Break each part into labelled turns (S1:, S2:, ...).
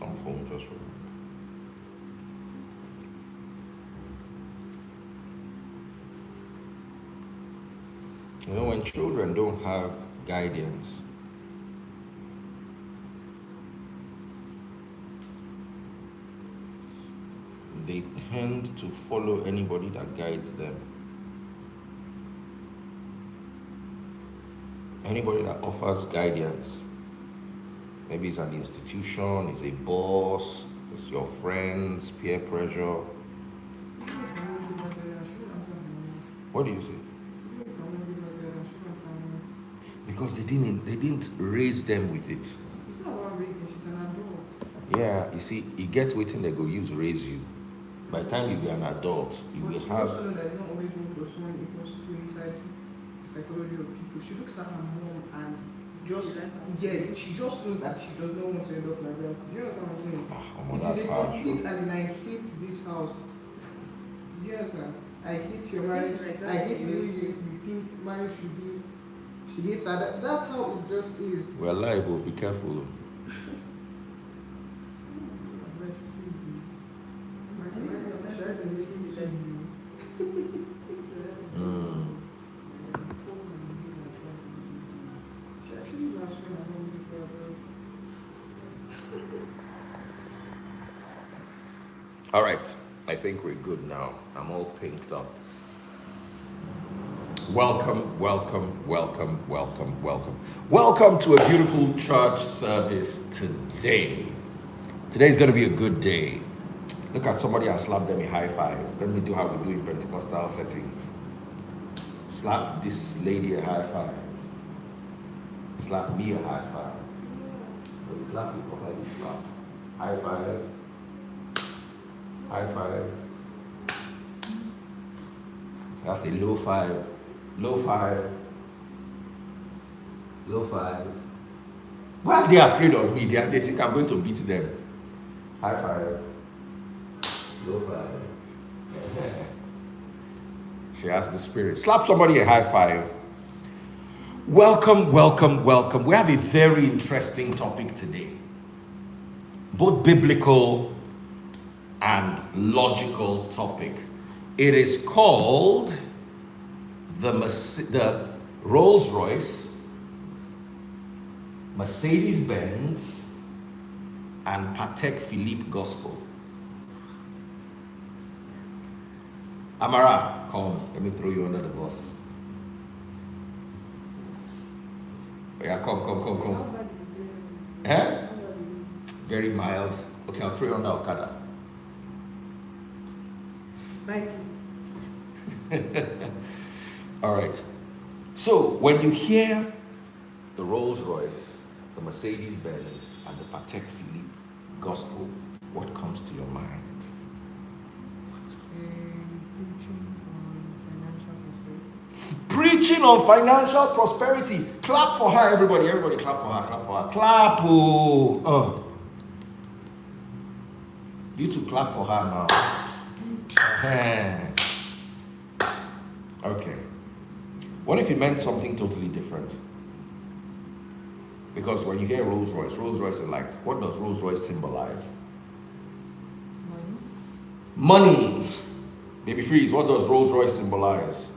S1: Some phone just rang. You know, when children don't have guidance, they tend to follow anybody that guides them. Anybody that offers guidance. Maybe it's an institution, it's a boss, it's your friends, peer pressure. What do you say? Because they didn't raise them with it.
S2: It's not about raising, she's an adult.
S1: Yeah, you see, you get waiting they go use raise you. By the time you be an adult, you will have.
S2: But you also know that it's not always 1 + 1 = 2 inside the psychology of people. She looks at her mom and she just knows that she does not want to end up like that. Do you understand what I'm saying?
S1: That's
S2: it is a
S1: harsh.
S2: complete, as in I hate this house. Do you understand? I hate your marriage. I hate the way you think marriage should be. She hates her. That's how it just is.
S1: We're alive, we'll be careful. All right, I think we're good now. I'm all pinked up. Welcome, welcome, welcome, welcome, welcome. Welcome to a beautiful church service today. Today's going to be a good day. Look at somebody and slap them a high five. Let me do how we do in Pentecostal settings. Slap this lady a high five. Slap me a high five. Slap you properly. Slap. High five. High five. That's a low five. Low five. Low five. Why are they afraid of me? They think I'm going to beat them. High five. Low five. She has the spirit. Slap somebody a high five. Welcome, welcome, welcome. We have a very interesting topic today. Both biblical and logical topic. It is called the Rolls Royce, Mercedes Benz, and Patek Philippe Gospel. Amara, come, let me throw you under the bus. Yeah, come. Eh? Very mild. Okay, I'll throw you under Okada. All right. So when you hear the Rolls Royce, the Mercedes Benz, and the Patek Philippe Gospel, what comes to your mind? Preaching on financial prosperity. Clap for her, everybody. Everybody clap for her. Clap for her. Clap. Oh. You two clap for her now. Okay. What if it meant something totally different? Because when you hear Rolls Royce is like, what does Rolls Royce symbolize? Money. Baby Freeze, what does Rolls Royce symbolize?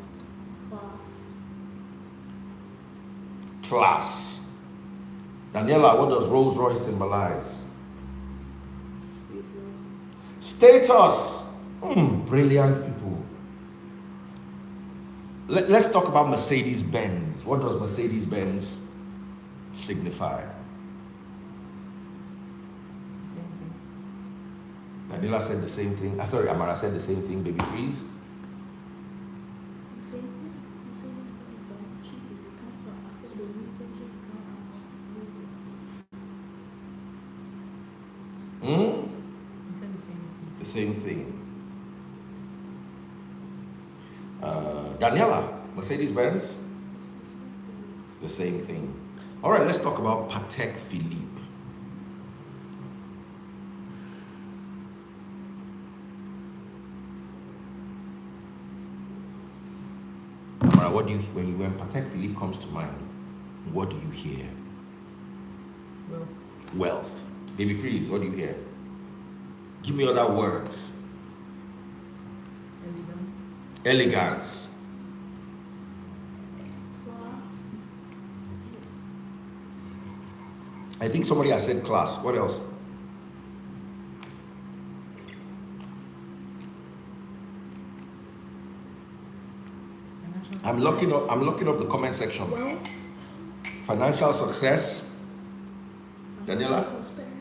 S1: Class. Daniela, what does Rolls Royce symbolize? Status. Brilliant people. Let's talk about Mercedes Benz. What does Mercedes Benz signify?
S2: Same thing.
S1: Daniela said the same thing. Sorry, Amara said the same thing. Baby Freeze.
S2: He said the same thing.
S1: The same thing. Daniela, Mercedes Benz. The same thing. All right, let's talk about Patek Philippe. Amara, what do you, when Patek Philippe comes to mind, what do you hear?
S2: Well,
S1: Wealth. Baby Freeze, what do you hear? Give me other words. Elegance. I think somebody has said class. What else? I'm looking up the comment section.
S3: Wealth.
S1: Financial success. Daniela?
S3: Prosperity.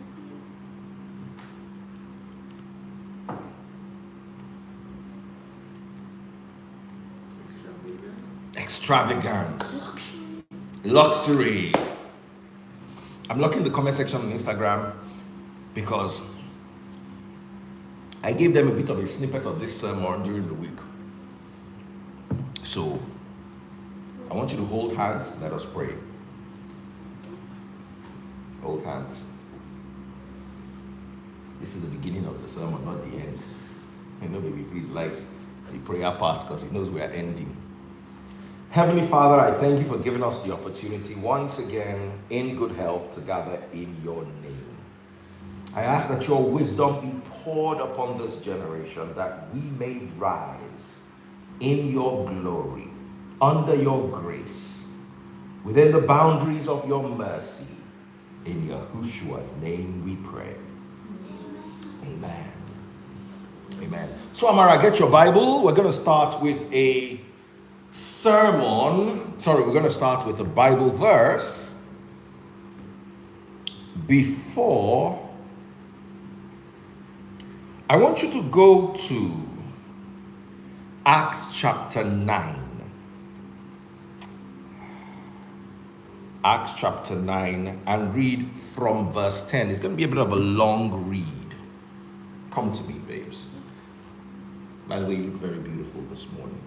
S1: Extravagance. Luxury. I'm looking the comment section on Instagram because I gave them a bit of a snippet of this sermon during the week. So I want you to hold hands. Let us pray. Hold hands. This is the beginning of the sermon, not the end. I know Baby Freeze likes the prayer part because he knows we are ending. Heavenly Father, I thank you for giving us the opportunity once again in good health to gather in your name. I ask that your wisdom be poured upon this generation, that we may rise in your glory, under your grace, within the boundaries of your mercy. In Yahushua's name we pray. Amen. Amen. So Amara, get your Bible. We're going to start with a sermon. We're going to start with a Bible verse before. I want you to go to Acts chapter 9. Acts chapter 9 and read from verse 10. It's going to be a bit of a long read. Come to me, babes. By the way, you look very beautiful this morning.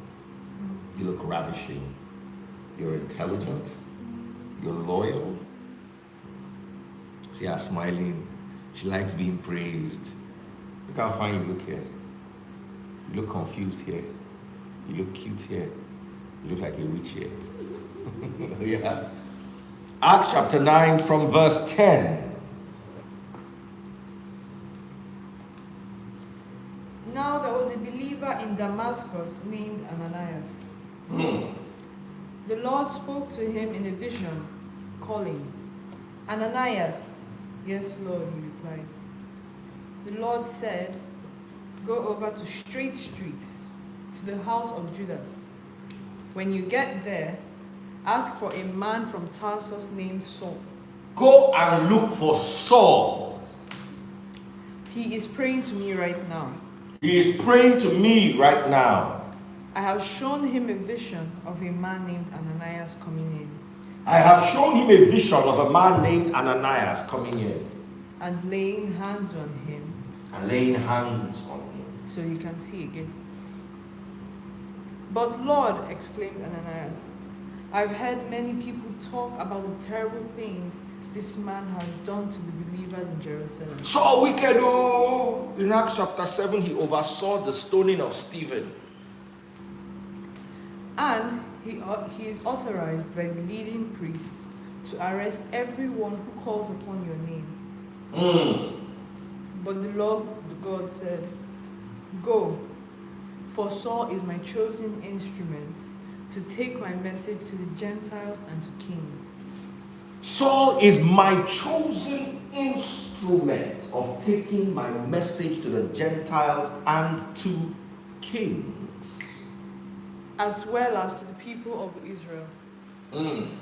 S1: You look ravishing. You're intelligent. You're loyal. See her smiling. She likes being praised. Look how fine you look here. You look confused here. You look cute here. You look like a witch here. Yeah. Acts chapter 9 from verse 10.
S4: Now there was a believer in Damascus named Ananias. The Lord spoke to him in a vision, calling, Ananias. Yes, Lord, he replied. The Lord said, go over to Straight Street, to the house of Judas. When you get there, ask for a man from Tarsus named Saul.
S1: Go and look for Saul.
S4: He is praying to me right now.
S1: He is praying to me right now.
S4: I have shown him a vision of a man named Ananias coming in.
S1: I have shown him a vision of a man named Ananias coming in.
S4: And laying hands on him.
S1: And laying hands on him.
S4: So he can see again. But Lord, exclaimed Ananias, I've heard many people talk about the terrible things this man has done to the believers in Jerusalem.
S1: So wicked, oh! In Acts chapter 7, he oversaw the stoning of Stephen.
S4: And he is authorized by the leading priests to arrest everyone who calls upon your name. But the Lord God said, go, for Saul is my chosen instrument to take my message to the Gentiles and to kings.
S1: Saul is my chosen instrument of taking my message to the Gentiles and to kings.
S4: As well as to the people of Israel. And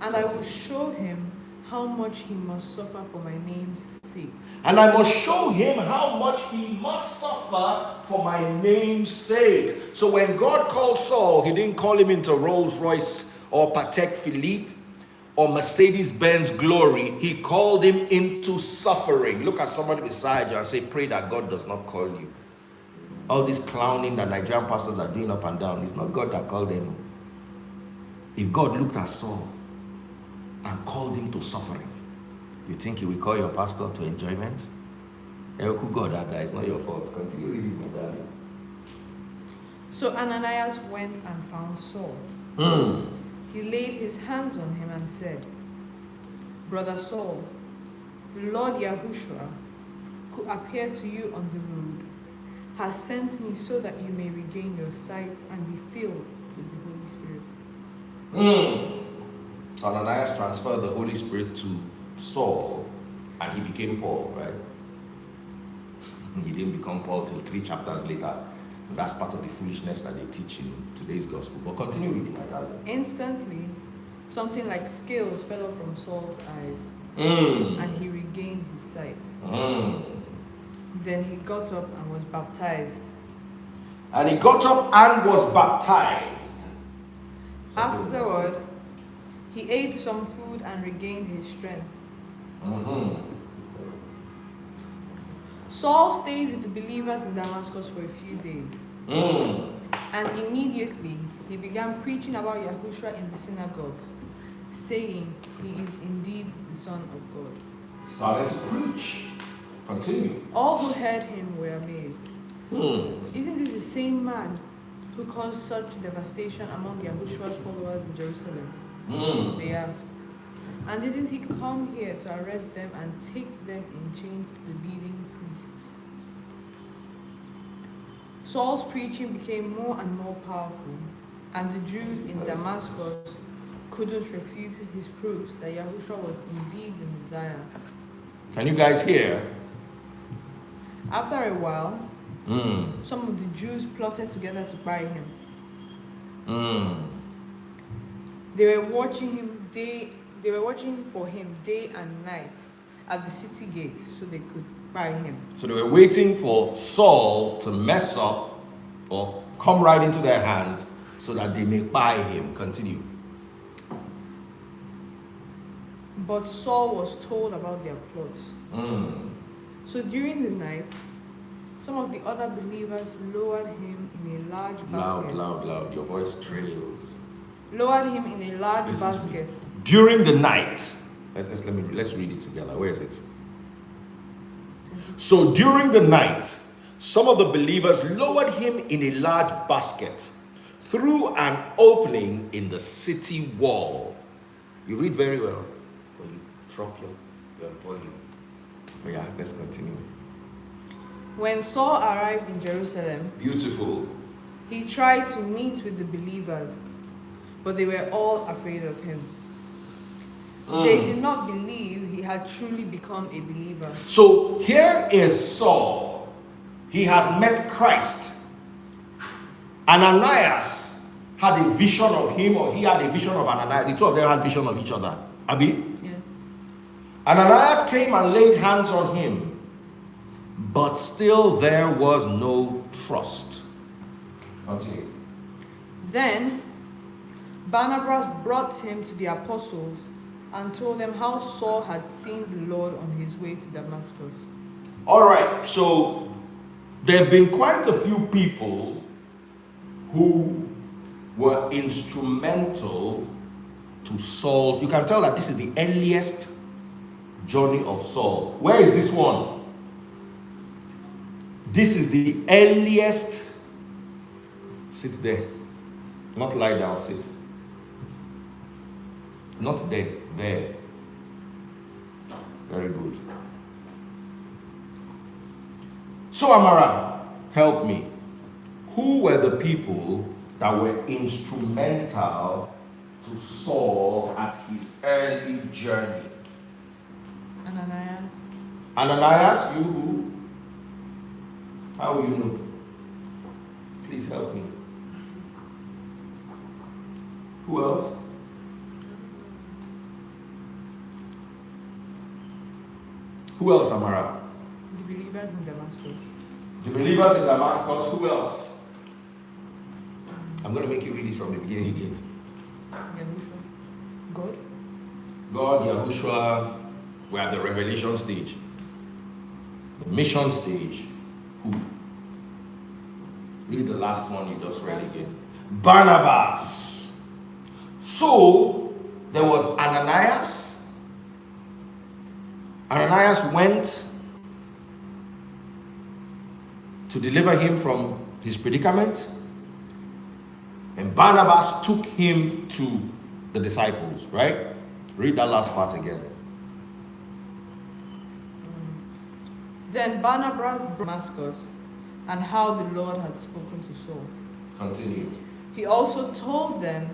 S4: I will show him how much he must suffer for my name's sake.
S1: And I must show him how much he must suffer for my name's sake. So when God called Saul, he didn't call him into Rolls Royce or Patek Philippe or Mercedes Benz glory. He called him into suffering. Look at somebody beside you and say, pray that God does not call you. All this clowning that Nigerian pastors are doing up and down, it's not God that called them. If God looked at Saul and called him to suffering, you think he will call your pastor to enjoyment? God, that is not your fault. Continue reading, my darling.
S4: So Ananias went and found Saul. He laid his hands on him and said, Brother Saul, the Lord Yahushua, who appeared to you on the road, has sent me so that you may regain your sight and be filled with the Holy Spirit.
S1: So Ananias transferred the Holy Spirit to Saul, and he became Paul, right? He didn't become Paul till 3 chapters later. And that's part of the foolishness that they teach in today's gospel. But continue reading, my darling.
S4: Instantly, something like scales fell off from Saul's eyes, and he regained his sight. Then he got up and was baptized.
S1: And he got up and was baptized.
S4: Afterward, he ate some food and regained his strength. Saul stayed with the believers in Damascus for a few days. And immediately he began preaching about Yahushua in the synagogues, saying he is indeed the Son of God.
S1: Started to preach. Continue.
S4: All who heard him were amazed. Isn't this the same man who caused such devastation among Yahushua's followers in Jerusalem? They asked. And didn't he come here to arrest them and take them in chains to the leading priests? Saul's preaching became more and more powerful, and the Jews in Damascus couldn't refute his proofs that Yahushua was indeed the Messiah.
S1: Can you guys hear?
S4: After a while, some of the Jews plotted together to buy him. They were watching for him day and night at the city gate so they could buy him.
S1: So they were waiting for Saul to mess up or come right into their hands so that they may buy him. Continue.
S4: But Saul was told about their plots. So during the night, some of the other believers lowered him in a large basket.
S1: Loud. Your voice trails.
S4: Lowered him in a large
S1: Listen to
S4: basket.
S1: me. During the night. Let's read it together. Where is it? So during the night, some of the believers lowered him in a large basket through an opening in the city wall. You read very well, but you drop your volume. But yeah, let's continue.
S4: When Saul arrived in Jerusalem,
S1: Beautiful.
S4: he tried to meet with the believers, but they were all afraid of him. They did not believe he had truly become a believer.
S1: So here is Saul. He has met Christ. Ananias had a vision of him, or he had a vision of Ananias. The two of them had vision of each other. Abi?
S4: Yeah.
S1: Ananias came and laid hands on him, but still there was no trust. Continue.
S4: Then Barnabas brought him to the apostles and told them how Saul had seen the Lord on his way to Damascus.
S1: All right, so there have been quite a few people who were instrumental to Saul's. You can tell that this is the earliest journey of Saul. Where is this one? This is the earliest. Sit there. Not lie down, sit. Not there, there. Very good. So Amara, help me. Who were the people that were instrumental to Saul at his early journey?
S4: Ananias.
S1: Ananias, you who? How will you know? Please help me. Who else? Who else, Amara?
S4: The believers in Damascus.
S1: The believers in Damascus. Who else? I'm going to make you read it from the beginning again.
S4: Yahushua. God.
S1: God, Yahushua, we're at the revelation stage. The mission stage. Who? Read the last one you just read again. Barnabas. So, there was Ananias. Ananias went to deliver him from his predicament, and Barnabas took him to the disciples, right? Read that last part again.
S4: Then Barnabas brought Damascus, and how the Lord had spoken to Saul.
S1: Continue.
S4: He also told them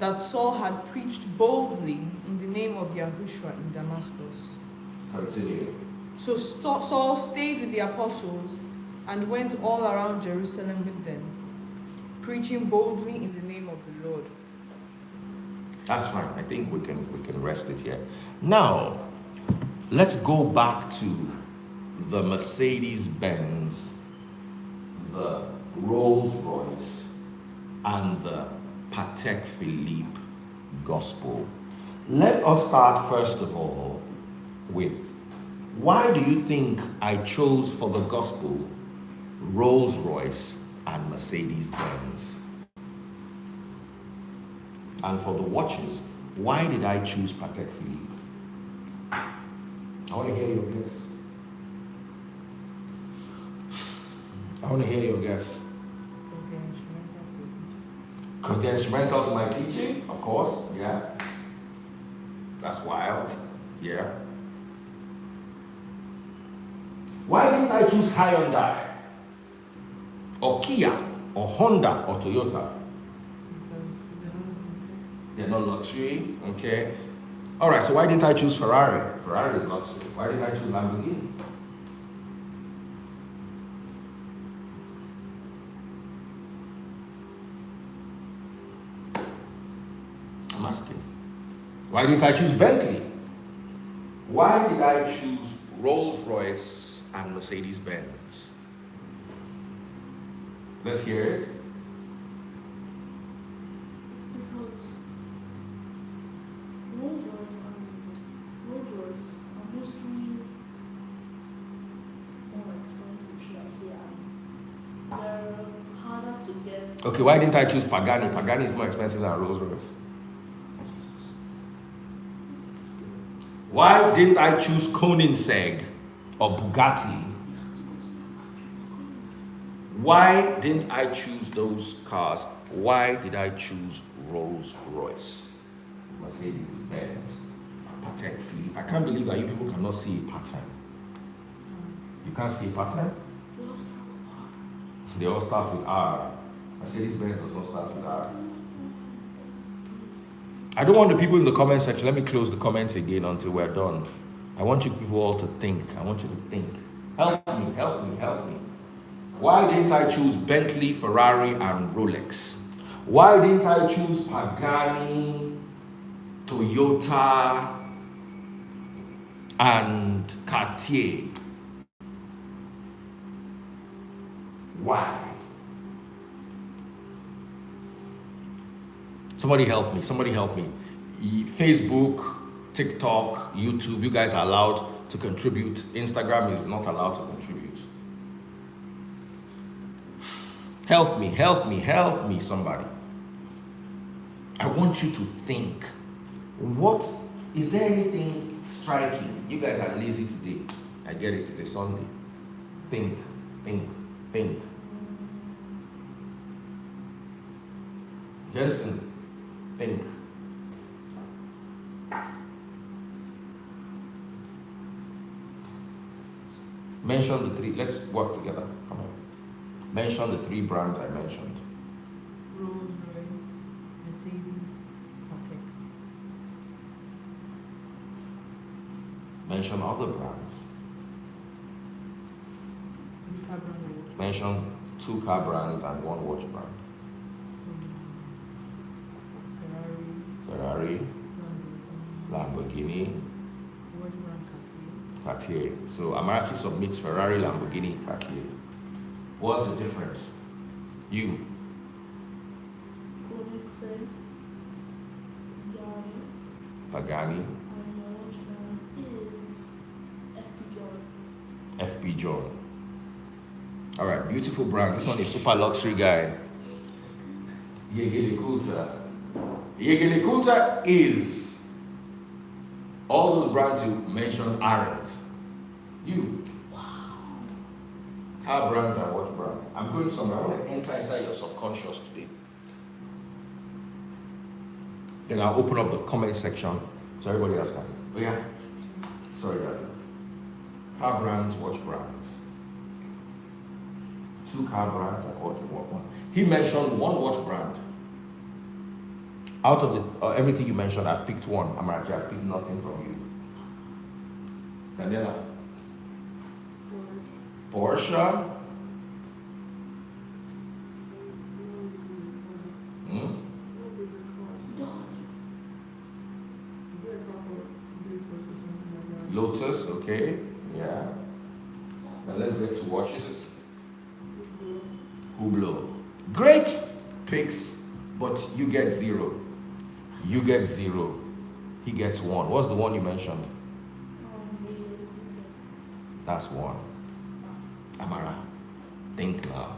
S4: that Saul had preached boldly in the name of Yahushua in Damascus.
S1: Continue.
S4: So Saul stayed with the apostles and went all around Jerusalem with them, preaching boldly in the name of the Lord.
S1: That's fine. I think we can rest it here. Now, let's go back to the Mercedes-Benz, the Rolls-Royce, and the Patek Philippe gospel. Let us start first of all with, why do you think I chose for the gospel Rolls-Royce and Mercedes-Benz? And for the watches, why did I choose Patek Philippe? I want to hear your guess. I want to hear your guess. Because they're instrumental to my teaching, of course, yeah. That's wild, yeah. Why didn't I choose Hyundai, or Kia, or Honda, or Toyota? They're not luxury, okay. All right, so why didn't I choose Ferrari? Ferrari is luxury. Why didn't I choose Lamborghini? I'm asking. Why didn't I choose Bentley? Why did I choose Rolls-Royce and Mercedes-Benz? Let's hear it.
S3: It's because Rolls-Royce are mostly more expensive, should I say. They're harder to get.
S1: Okay, why didn't I choose Pagani? Pagani is more expensive than Rolls-Royce. Why didn't I choose Koenigsegg or Bugatti? Why didn't I choose those cars? Why did I choose Rolls-Royce, Mercedes-Benz, Patek Philippe? I can't believe that you people cannot see a pattern. You can't see a pattern? They all start with R. Mercedes-Benz does not start with R. I don't want the people in the comment section. Let me close the comments again until we're done. I want you people all to think. I want you to think. Help me, help me, help me. Why didn't I choose Bentley, Ferrari, and Rolex? Why didn't I choose Pagani, Toyota, and Cartier? Why? Somebody help me, somebody help me. Facebook, TikTok, YouTube, you guys are allowed to contribute. Instagram is not allowed to contribute. Help me, help me, help me, somebody. I want you to think. What, is there anything striking? You guys are lazy today. I get it, it's a Sunday. Think, think, think. Jensen, think. Mention the three, let's work together, come on. Mention the three brands I mentioned.
S4: Rolls-Royce, Mercedes, Patek.
S1: Mention other brands.
S4: Car brand and watch.
S1: Mention 2 car brands and 1 watch brand.
S4: Ferrari,
S1: Ferrari, Lamborghini,
S4: watch brand Cartier.
S1: Cartier. So Amarachi submits Ferrari, Lamborghini, Cartier. What's the difference? You.
S3: Koenigsegg,
S1: Pagani,
S3: and my watch brand is FP Joy.
S1: FP Joy. All right, beautiful brands. This one is super luxury guy. Yegele Kulta. Yegele Kulta is, all those brands you mentioned aren't. You. Wow. Car brands and watch brands. I'm going somewhere. I want to enter inside your subconscious today. Then I'll open up the comment section so everybody else can. Oh yeah. Sorry, Daddy. Car brands, watch brands. 2 car brands and one. He mentioned 1 watch brand. Out of the everything you mentioned, I've picked 1. Amarachi, I've picked nothing from you. Daniela? Porsche. Lotus, okay, yeah. Now let's get to watches. Hublot. Great picks, but you get 0. You get 0. He gets 1. What's the one you mentioned? That's 1. Amara, think now.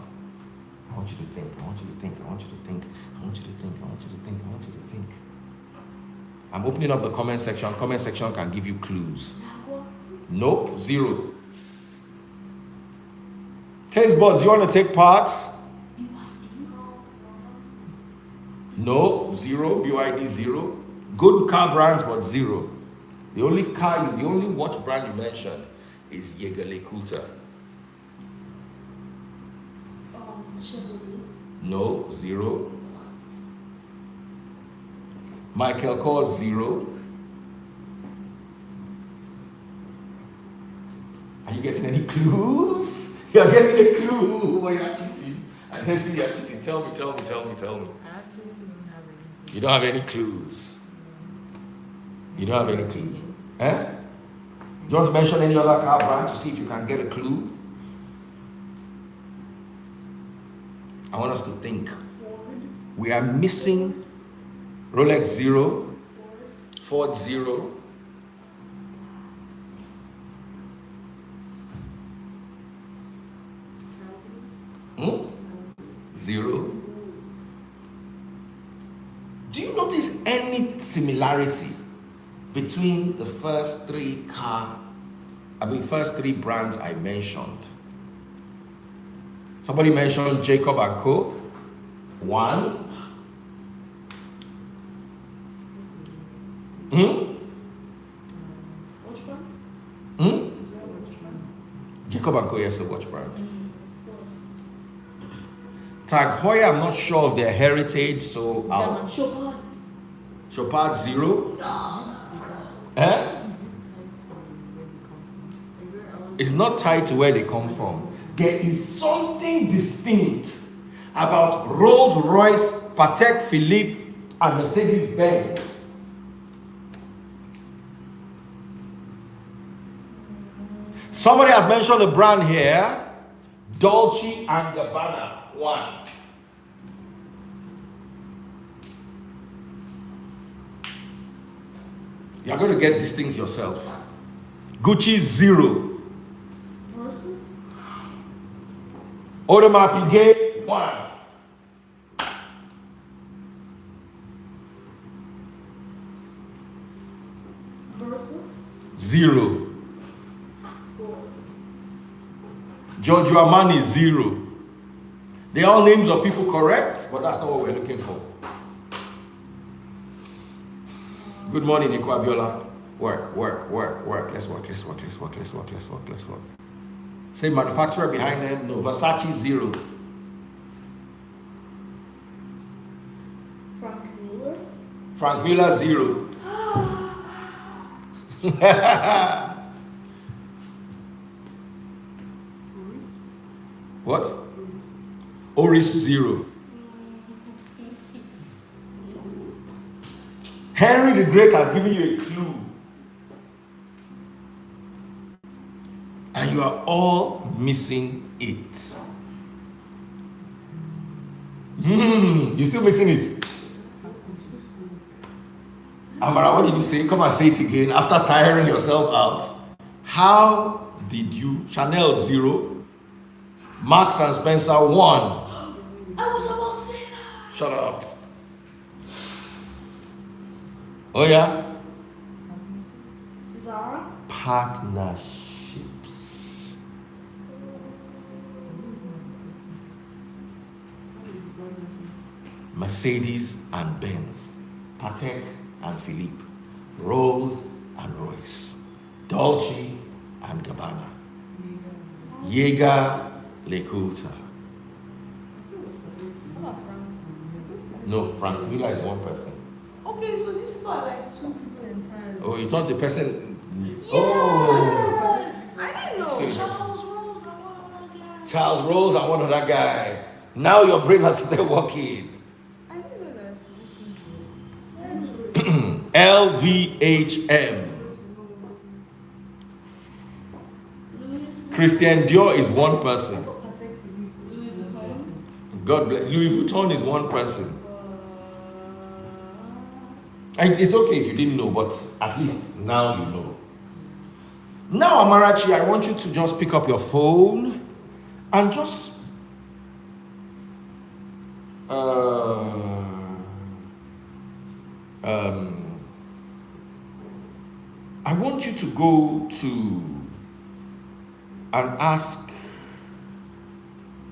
S1: I want you to think. I want you to think. I want you to think. I want you to think. I want you to think. I want you to think. I'm opening up the comment section. Comment section can give you clues. Nope, 0. Taste buds, you want to take part? No, 0. BYD 0. Good car brands, but 0. The only watch brand you mentioned is Jägerle Coulter. No, 0. Michael Kors 0. Are you getting any clues? You're getting a clue, but you're cheating. And then you're cheating. Tell me.
S2: I actually don't have any.
S1: You don't have any clues. You don't have any clues. Eh? Do you want to mention any other car brand to see if you can get a clue? I want us to think. We are missing Rolex 0, Ford 0. Hmm? 0. Do you notice any similarity between the first 3 brands I mentioned? Somebody mentioned Jacob & Co. 1.
S3: Watch brand?
S2: Is that watch brand?
S1: Jacob & Co. Yes, a watch brand. Tag Heuer, I'm not sure of their heritage, so I'll... Chopard 0. Eh? It's not tied to where they come from. There is something distinct about Rolls Royce, Patek Philippe, and Mercedes Benz. Somebody has mentioned a brand here, Dolce & Gabbana 1. You're going to get these things yourself. Gucci 0.
S3: Versus?
S1: Audemars Piguet 1.
S3: Versus?
S1: 0. Giorgio Armani 0. They are all names of people, correct, but that's not what we're looking for. Good morning, Nico Abiola. Work. Let's work. Say manufacturer behind them. No, Versace 0. Frank Miller 0. What? Oris 0. Henry the Great has given you a clue. And you are all missing it. You're still missing it. Amara, what did you say? Come and say it again after tiring yourself out. How did you? Chanel 0. Marks and Spencer 1.
S3: I was about to say that.
S1: Shut up. Oh yeah?
S3: Zara?
S1: Partnerships. Mercedes and Benz. Patek and Philippe. Rolls and Royce. Dolce and Gabbana. Jaeger LeCoultre.
S4: How about Frank?
S1: No, Frank Miller is one person.
S4: Okay, so these people are like two people entirely.
S1: Oh, you thought the person.
S4: Yes.
S1: Oh,
S4: I didn't know.
S3: Charles Rose and one other guy.
S1: Charles Rose and one other guy. Now your brain has started working.
S4: I didn't know that.
S1: LVHM. Christian Dior is one person.
S4: Patek Philippe.
S3: Louis Vuitton.
S1: God bless. Louis Vuitton is one person. It's okay if you didn't know, but at least now you know. Now, Amarachi, I want you to just pick up your phone and just I want you to go to and ask,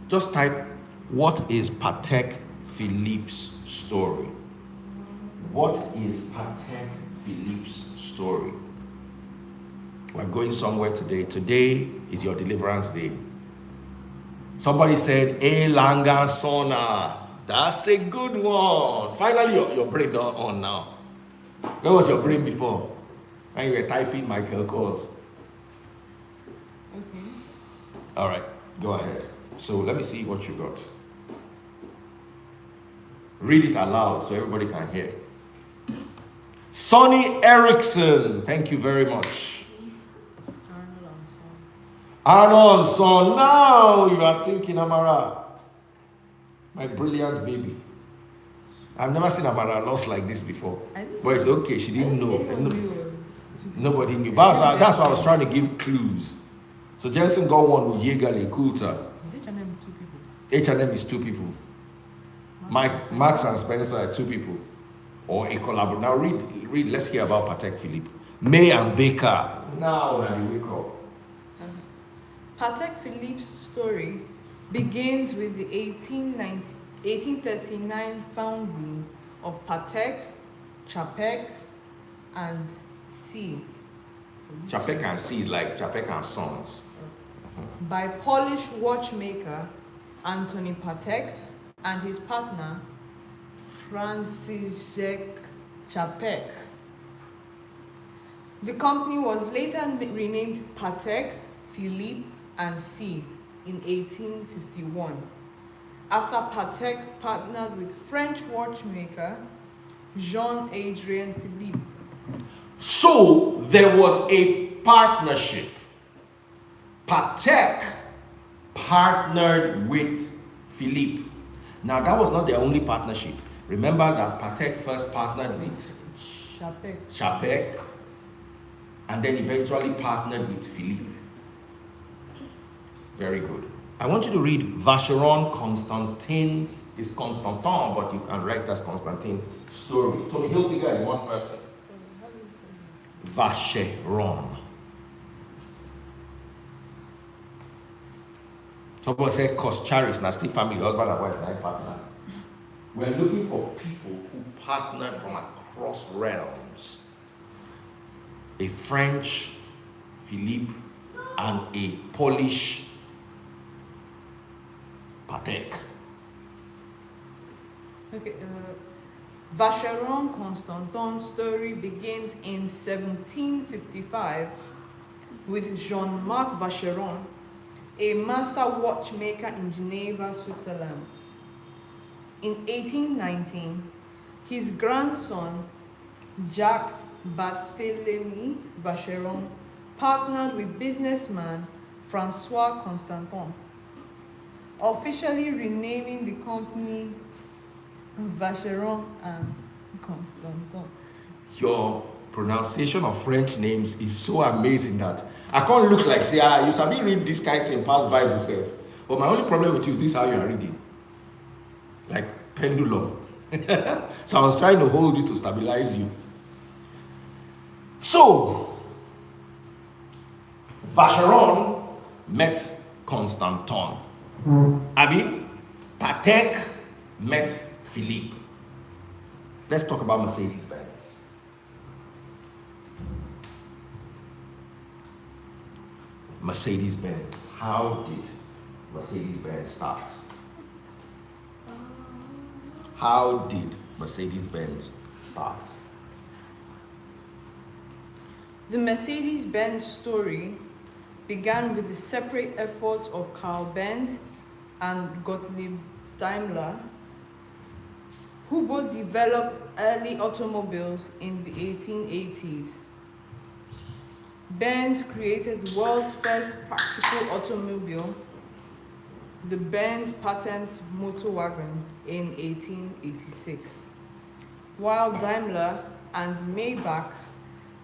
S1: just type, what is Patek Philippe's story? What is Patek Philippe's story? We're going somewhere today. Today is your deliverance day. Somebody said, "A Langa Sona." That's a good one. Finally, your brain on now. Where was your brain before? When you were typing Michael Kors.
S4: Okay.
S1: All right, go ahead. So let me see what you got. Read it aloud so everybody can hear. Sonny Erickson, thank you very much. Arnold son, now you are thinking Amara. My brilliant baby. I've never seen Amara lost like this before. But it's okay, she didn't know. Nobody knew. But that's why I was trying to give clues. So Jensen got one with Jaeger LeCoultre.
S4: Is H&M two people?
S1: H&M is two people. Max and Spencer are two people. Or a collaborator. Now read, let's hear about Patek Philippe. May and Baker. Now when you wake up.
S4: Patek Philippe's story begins with the 1839 founding of Patek, Chapek, and C.
S1: Chapek and C is like Chapek and Sons.
S4: By Polish watchmaker Antoni Patek and his partner Franciszek Chapek. The company was later renamed Patek Philippe and C in 1851 after Patek partnered with French watchmaker Jean-Adrien Philippe.
S1: So there was a partnership. Patek partnered with Philippe. Now that was not their only partnership. Remember that Patek first partnered with Chapek and then eventually partnered with Philippe. Very good. I want you to read Vacheron Constantine's, it's Constantin, but you can write as Constantine story. Tommy Hilfiger is one person. Vacheron. Someone said Coscharis, now still family, husband and wife, and partner. We're looking for people who partnered from across realms. A French Philippe and a Polish Patek.
S4: Okay, Vacheron Constantin's story begins in 1755 with Jean-Marc Vacheron, a master watchmaker in Geneva, Switzerland. In 1819, his grandson, Jacques Barthélemy Vacheron, partnered with businessman François Constantin, officially renaming the company Vacheron and Constantin.
S1: Your pronunciation of French names is so amazing that I can't look like, say, you sabi read this kind of thing past Bible self. But my only problem with you is this how you are reading. Like pendulum. So I was trying to hold you to stabilize you. So, Vacheron met Constantin. Abi, Patek met Philippe. Let's talk about Mercedes-Benz. Mercedes-Benz. How did Mercedes-Benz start? How did Mercedes-Benz start?
S4: The Mercedes-Benz story began with the separate efforts of Carl Benz and Gottlieb Daimler, who both developed early automobiles in the 1880s. Benz created the world's first practical automobile, the Benz Patent motor wagon, in 1886, while Daimler and Maybach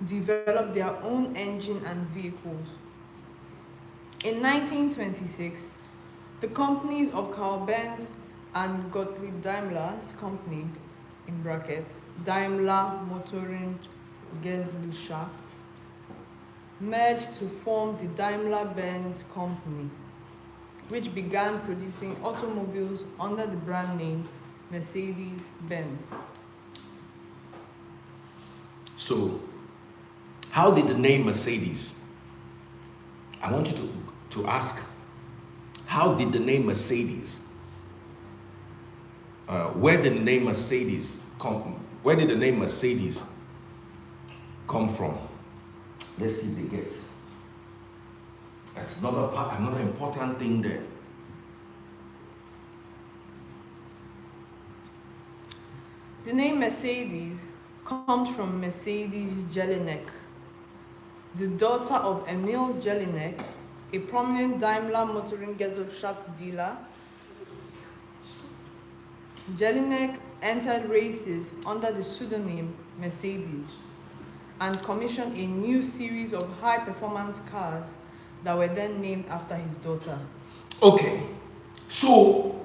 S4: developed their own engine and vehicles. In 1926, the companies of Carl Benz and Gottlieb Daimler's company, in brackets, Daimler Motoren Gesellschaft, merged to form the Daimler-Benz Company, which began producing automobiles under the brand name Mercedes-Benz.
S1: So, how did the name Mercedes? I want you to ask, how did the name Mercedes? Where did the name Mercedes come? Where did the name Mercedes come from? Let's see if they get. That's another important thing there.
S4: The name Mercedes comes from Mercedes Jelinek, the daughter of Emil Jelinek, a prominent Daimler Motoren Gesellschaft dealer. Jelinek entered races under the pseudonym Mercedes and commissioned a new series of high-performance cars that were then named after his daughter.
S1: Okay, so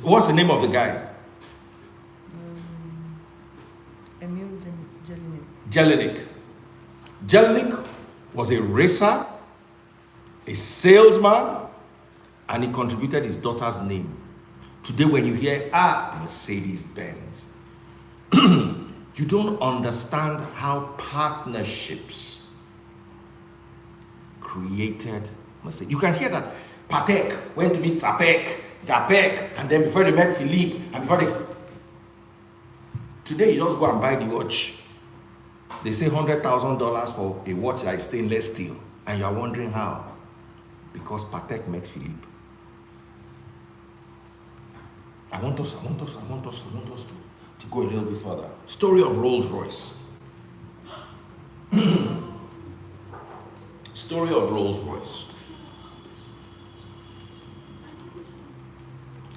S1: what's the name of the guy?
S4: Emil Jelinek.
S1: Jelinek. Jelinek was a racer, a salesman, and he contributed his daughter's name. Today when you hear, Mercedes-Benz, you don't understand how partnerships created Mercedes. You can hear that Patek went to meet Zapek, and then before they met Philippe, and before they... Today you just go and buy the watch. They say $100,000 for a watch that is stainless steel, and you are wondering how. Because Patek met Philippe. I want us to go a little bit further. Story of Rolls-Royce. Story of Rolls-Royce.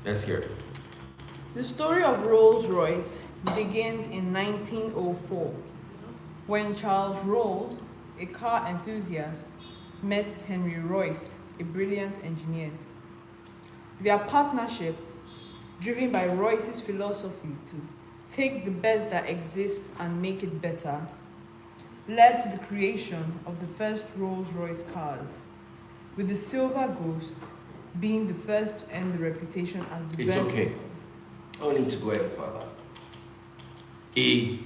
S1: Let's hear it.
S4: The story of Rolls-Royce begins in 1904, when Charles Rolls, a car enthusiast, met Henry Royce, a brilliant engineer. Their partnership, driven by Royce's philosophy to take the best that exists and make it better, led to the creation of the first Rolls-Royce cars, with the Silver Ghost being the first to earn the reputation as the best.
S1: It's okay. I don't need to go any further. A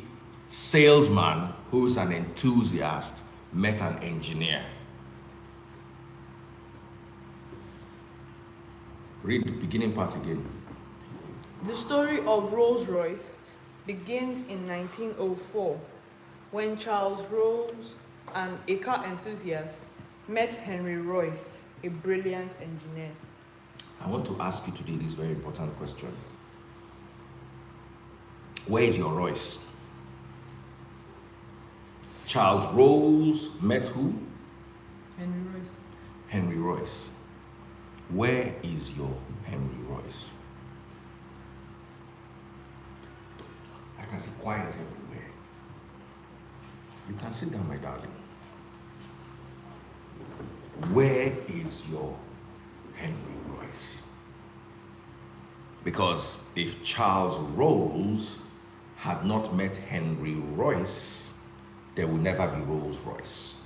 S1: salesman who's an enthusiast met an engineer. Read the beginning part again.
S4: The story of Rolls-Royce begins in 1904, when Charles Rolls, a car enthusiast, met Henry Royce, a brilliant engineer.
S1: I want to ask you today this very important question. Where is your Royce? Charles Rolls met who?
S4: Henry Royce.
S1: Henry Royce. Where is your Henry Royce? I can see quiet everywhere. You can sit down, my darling. Where is your Henry Royce? Because if Charles Rolls had not met Henry Royce, there would never be Rolls-Royce.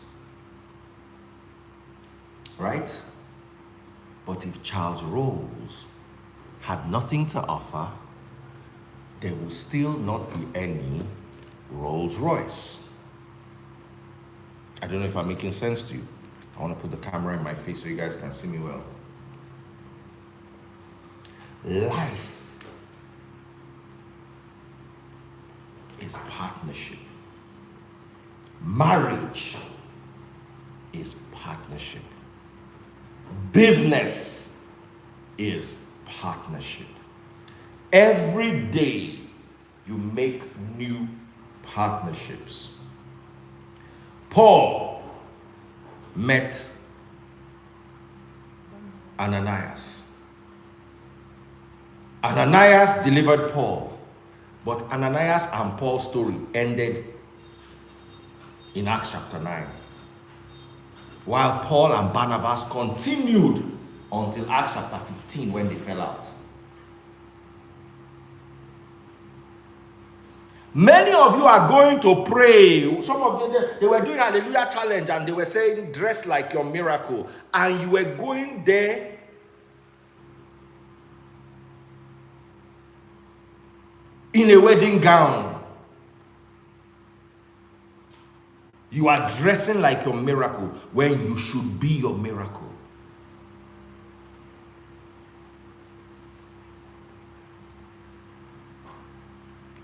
S1: Right? But if Charles Rolls had nothing to offer, there will still not be any Rolls-Royce. I don't know if I'm making sense to you. I want to put the camera in my face so you guys can see me well. Life is partnership. Marriage is partnership. Business is partnership. Every day you make new partnerships. Paul met Ananias. Ananias delivered Paul, but Ananias and Paul's story ended in Acts chapter 9, while Paul and Barnabas continued until Acts chapter 15 when they fell out. Many of you are going to pray. Some of them, they were doing Hallelujah Challenge and they were saying, dress like your miracle. And you were going there in a wedding gown. You are dressing like your miracle when you should be your miracle.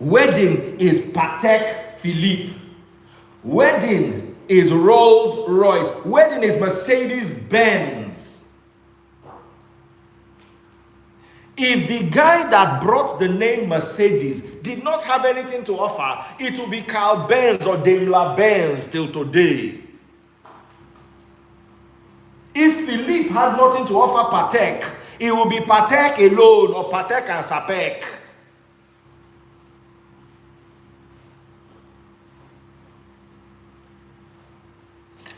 S1: Wedding is Patek Philippe. Wedding is Rolls Royce. Wedding is Mercedes Benz. If the guy that brought the name Mercedes did not have anything to offer, it would be Carl Benz or Daimler Benz till today. If Philippe had nothing to offer Patek, it would be Patek alone or Patek and Sapek.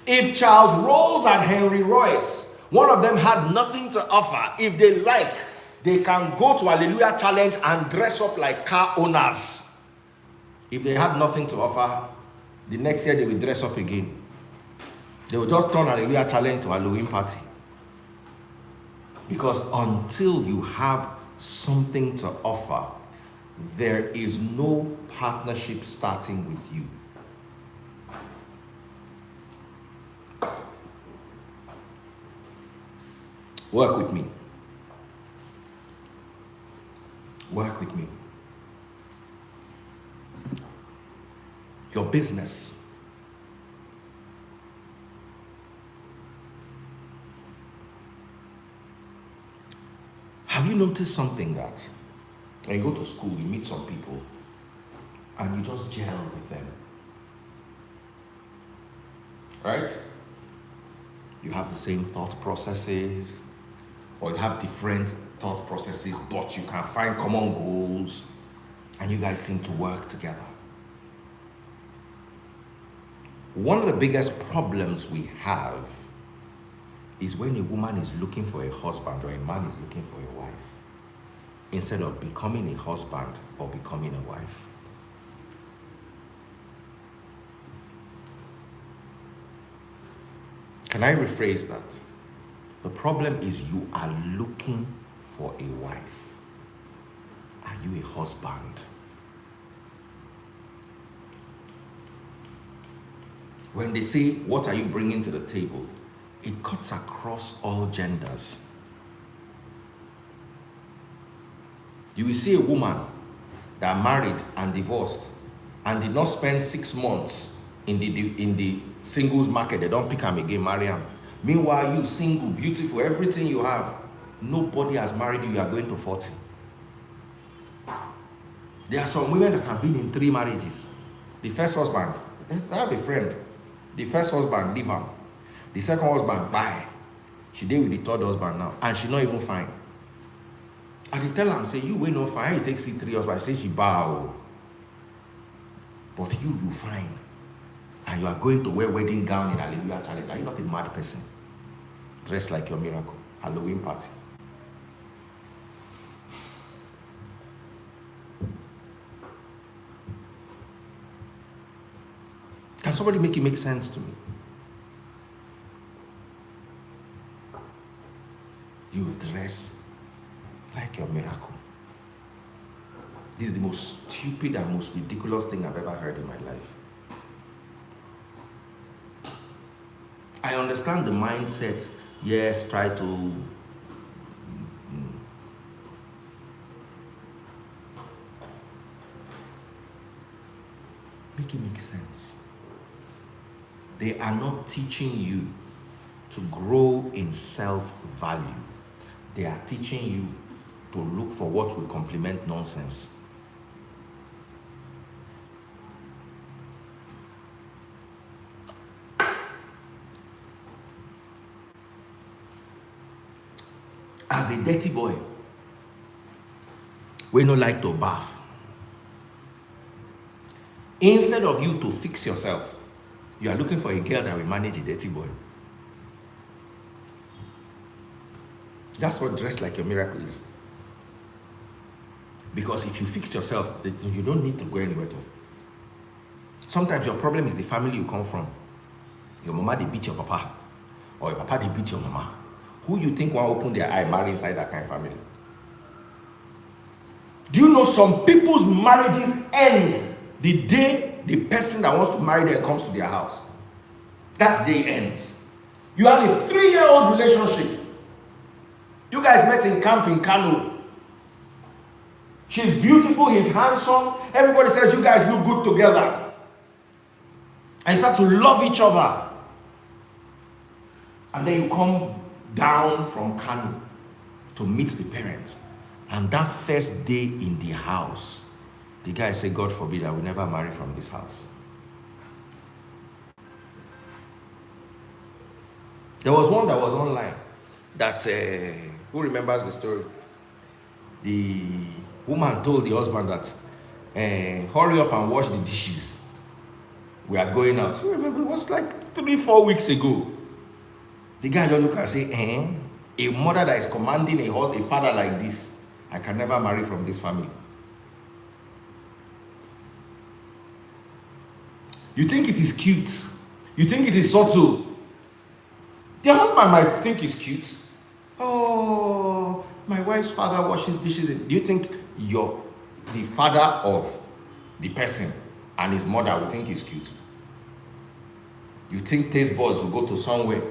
S1: If Charles Rolls and Henry Royce, one of them had nothing to offer, if they like, they can go to Hallelujah Challenge and dress up like car owners. If they had nothing to offer, the next year they will dress up again. They will just turn Hallelujah Challenge to Halloween party. Because until you have something to offer, there is no partnership starting with you. Work with me. Work with me. Your business. Have you noticed something that when you go to school, you meet some people and you just gel with them? Right? You have the same thought processes, or you have different thought processes, but you can find common goals and you guys seem to work together. One of the biggest problems we have is when a woman is looking for a husband or a man is looking for a wife, instead of becoming a husband or becoming a wife. Can I rephrase that? The problem is you are looking for a wife. Are you a husband? When they say, what are you bringing to the table? It cuts across all genders. You will see a woman that married and divorced and did not spend 6 months in the singles market. They don't pick them again, marry them. Meanwhile, you single, beautiful, everything you have, nobody has married you, you are going to 40. There are some women that have been in 3 marriages. The first husband, I have a friend, the first husband, leave her. The second husband, bye. She did with the third husband now, and she not even fine. And they tell her, say, you will not fine, you take C3 husband. Say she bow. But you fine. And you are going to wear wedding gown in Hallelujah Challenge. Are you not a mad person? Dress like your miracle. Halloween party. Can somebody make it make sense to me? You dress like your miracle. This is the most stupid and most ridiculous thing I've ever heard in my life. I understand the mindset. Yes, try to make it make sense. They are not teaching you to grow in self-value. They are teaching you to look for what will complement nonsense. As a dirty boy, we no like to bath. Instead of you to fix yourself, you are looking for a girl that will manage a dirty boy. That's what dress like your miracle is. Because if you fix yourself, you don't need to go anywhere to. Sometimes your problem is the family you come from. Your mama, they beat your papa. Or your papa, they beat your mama. Who you think will open their eye marry inside that kind of family? Do you know some people's marriages end the day the person that wants to marry them comes to their house? That's the day it ends. You have a 3-year-old relationship. You guys met in camp in Kano. She's beautiful, he's handsome. Everybody says you guys look good together. And you start to love each other. And then you come down from Kano to meet the parents. And that first day in the house, the guy said, God forbid, I will never marry from this house. There was one that was online that, who remembers the story? The woman told the husband that, hurry up and wash the dishes. We are going out. You remember, it was like 3-4 weeks ago. The guy just look and say, a mother that is commanding a father like this, I can never marry from this family. You think it is cute. You think it is subtle. The husband might think it's cute. Oh, my wife's father washes dishes. Do you think the father of the person and his mother will think it's cute? You think taste buds will go to somewhere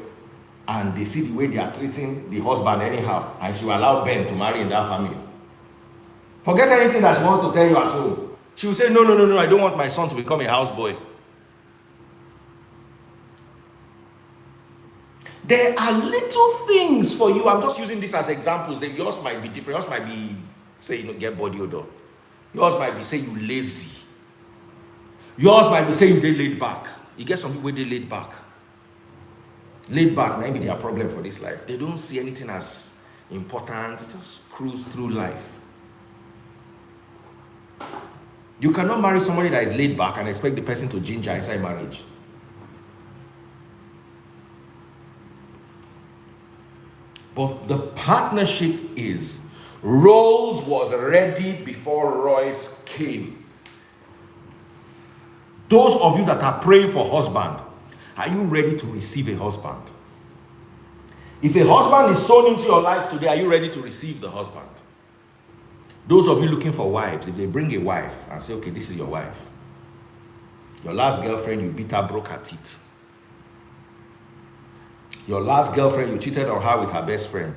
S1: and they see the way they are treating the husband anyhow, and she will allow Ben to marry in that family? Forget anything that she wants to tell you at home. She will say, no, I don't want my son to become a houseboy. There are little things for you. I'm just using this as examples. That yours might be different. Yours might be, say, get body odor. Yours might be, say, you lazy. Yours might be, say, you dey laid back. You get some people they laid back. Laid back, maybe their problem for this life. They don't see anything as important. They just cruise through life. You cannot marry somebody that is laid back and expect the person to ginger inside marriage. But the partnership is, Rolls was ready before Royce came. Those of you that are praying for husband, are you ready to receive a husband? If a husband is sown into your life today, are you ready to receive the husband? Those of you looking for wives, if they bring a wife and say, okay, this is your wife. Your last girlfriend, you beat her, broke her teeth. Your last girlfriend, you cheated on her with her best friend.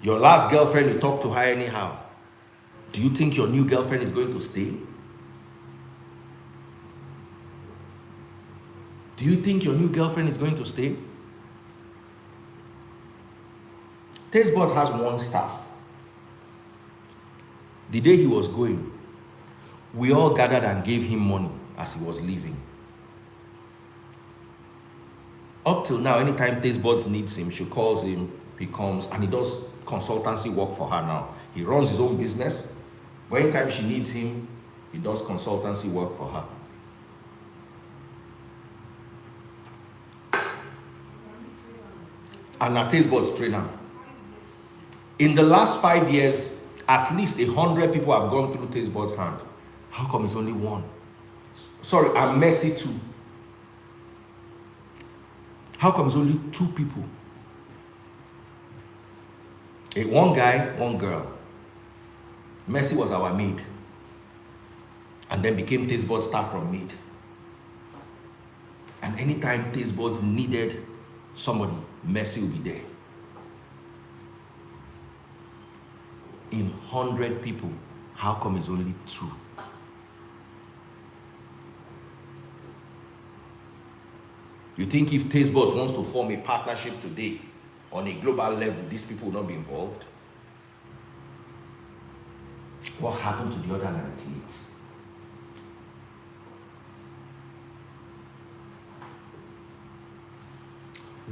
S1: Your last girlfriend, you talk to her anyhow. Do you think your new girlfriend is going to stay? Do you think your new girlfriend is going to stay? Tastebot has one staff. The day he was going, we all gathered and gave him money as he was leaving. Up till now, anytime Tastebot needs him, she calls him, he comes, and he does consultancy work for her now. He runs his own business, but anytime she needs him, he does consultancy work for her. And a Tastebot's trainer. In the last 5 years, at least 100 people have gone through Tastebot's hand. How come it's only one? Sorry, I'm Mercy too. How come it's only 2 people? One guy, one girl. Mercy was our maid. and then became taste buds staff from Mid. And anytime taste buds needed somebody, Mercy will be there. In 100 people, how come it's only 2? You think if taste buds wants to form a partnership today on a global level, these people will not be involved? What happened to the other 98?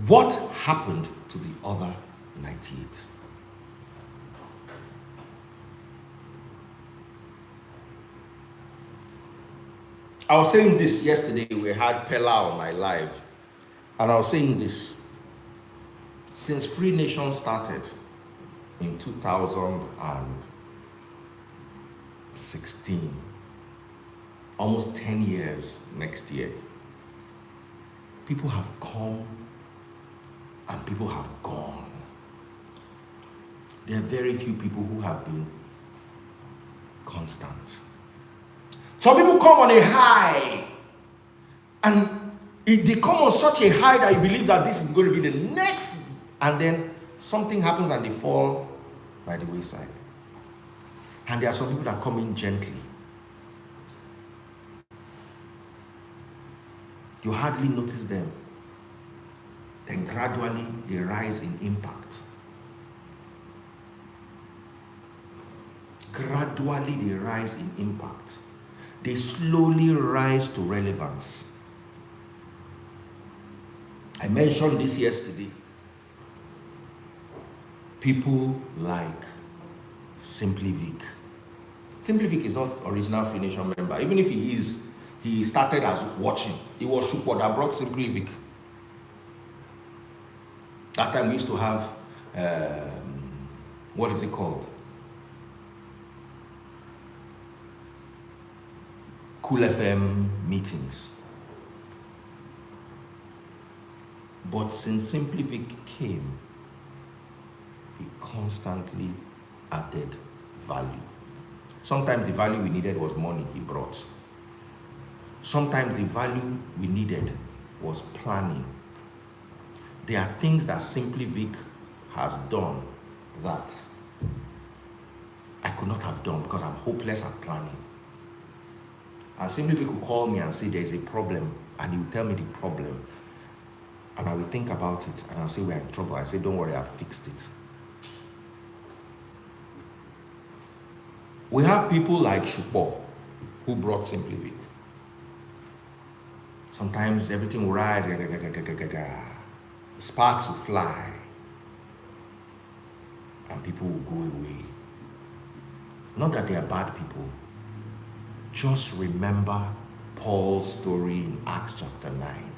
S1: What happened to the other 98? I was saying this yesterday. We had Pella on my live, and I was saying this. Since Free Nation started in 2016, almost 10 years next year, people have come and people have gone. There are very few people who have been constant. Some people come on a high, and they come on such a high that you believe that this is going to be the next, and then something happens and they fall by the wayside. And there are some people that come in gently. You hardly notice them. Then gradually they rise in impact. Gradually they rise in impact. They slowly rise to relevance. I mentioned this yesterday. People like Simply Vic. Simply Vic is not original Free Nation member. Even if he is, he started as watching. It was Shukwa that brought Simply Vic. That time we used to have, what is it called? Cool FM meetings. But since Simply Vic came, he constantly added value. Sometimes the value we needed was money he brought. Sometimes the value we needed was planning. There are things that Simply Vic has done that I could not have done because I'm hopeless at planning. And Simply Vic will call me and say there's a problem, and he will tell me the problem. And I will think about it, and I'll say we're in trouble. I say, don't worry, I've fixed it. We have people like Shukbo who brought Simply Vic. Sometimes everything will rise, the sparks will fly, and people will go away. Not that they are bad people. Just remember Paul's story in Acts chapter 9.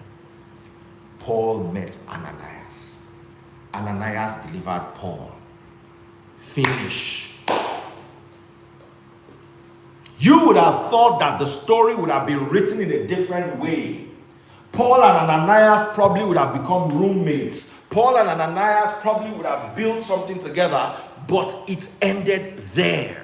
S1: Paul met Ananias. Ananias delivered Paul. Finish. You would have thought that the story would have been written in a different way. Paul and Ananias probably would have become roommates. Paul and Ananias probably would have built something together, but it ended there.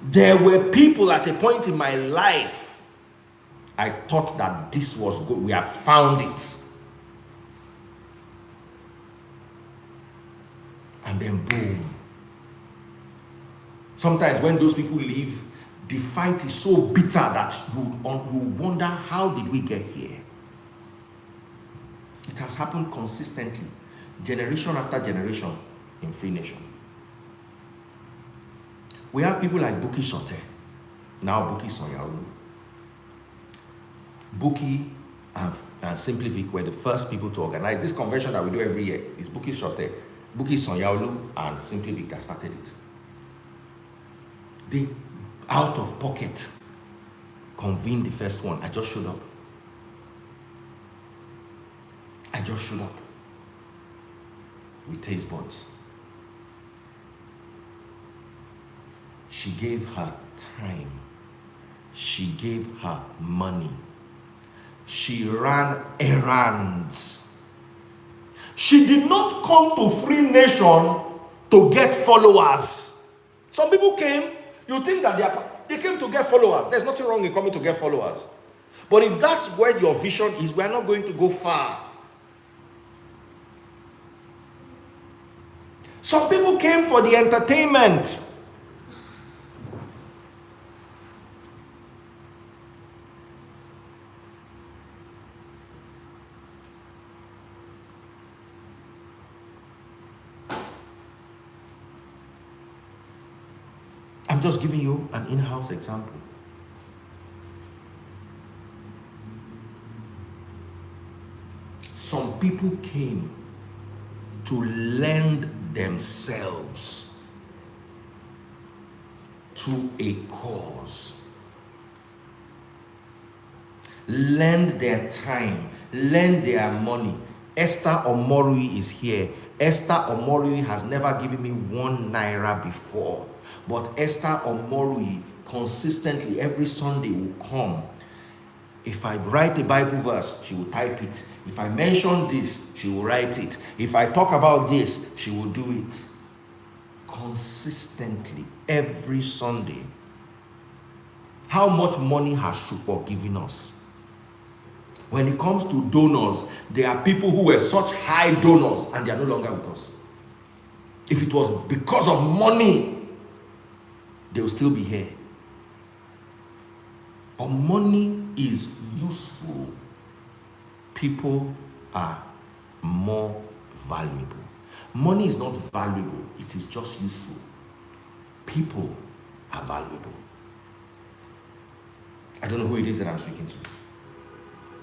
S1: There were people at a point in my life, I thought that this was good. We have found it. And then boom. Sometimes when those people leave, the fight is so bitter that you wonder, how did we get here? It has happened consistently, generation after generation in Free Nation. We have people like Buki Sote, now Buki Sonyaolu. Buki and Simply Vic were the first people to organize this convention that we do every year. It's Buki Sote, Buki Sonyaolu, and Simply Vic that started it. They, out of pocket, convened the first one. I just showed up. With taste buds. She gave her time. She gave her money. She ran errands. She did not come to Free Nation to get followers. Some people came, you think that they came to get followers. There's nothing wrong in coming to get followers. But if that's where your vision is, we are not going to go far. Some people came for the entertainment. I'm just giving you an in-house example. Some people came to lend themselves to a cause. Lend their time, lend their money. Esther Omorui is here. Esther Omorui has never given me 1 naira before. But Esther Omorui consistently every Sunday will come. If I write a Bible verse, she will type it. If I mention this, she will write it. If I talk about this, she will do it. Consistently, every Sunday. How much money has Shukwa given us? When it comes to donors, there are people who were such high donors and they are no longer with us. If it was because of money, they will still be here. But money is useful. People are more valuable. Money is not valuable, it is just useful. People are valuable. I don't know who it is that I'm speaking to.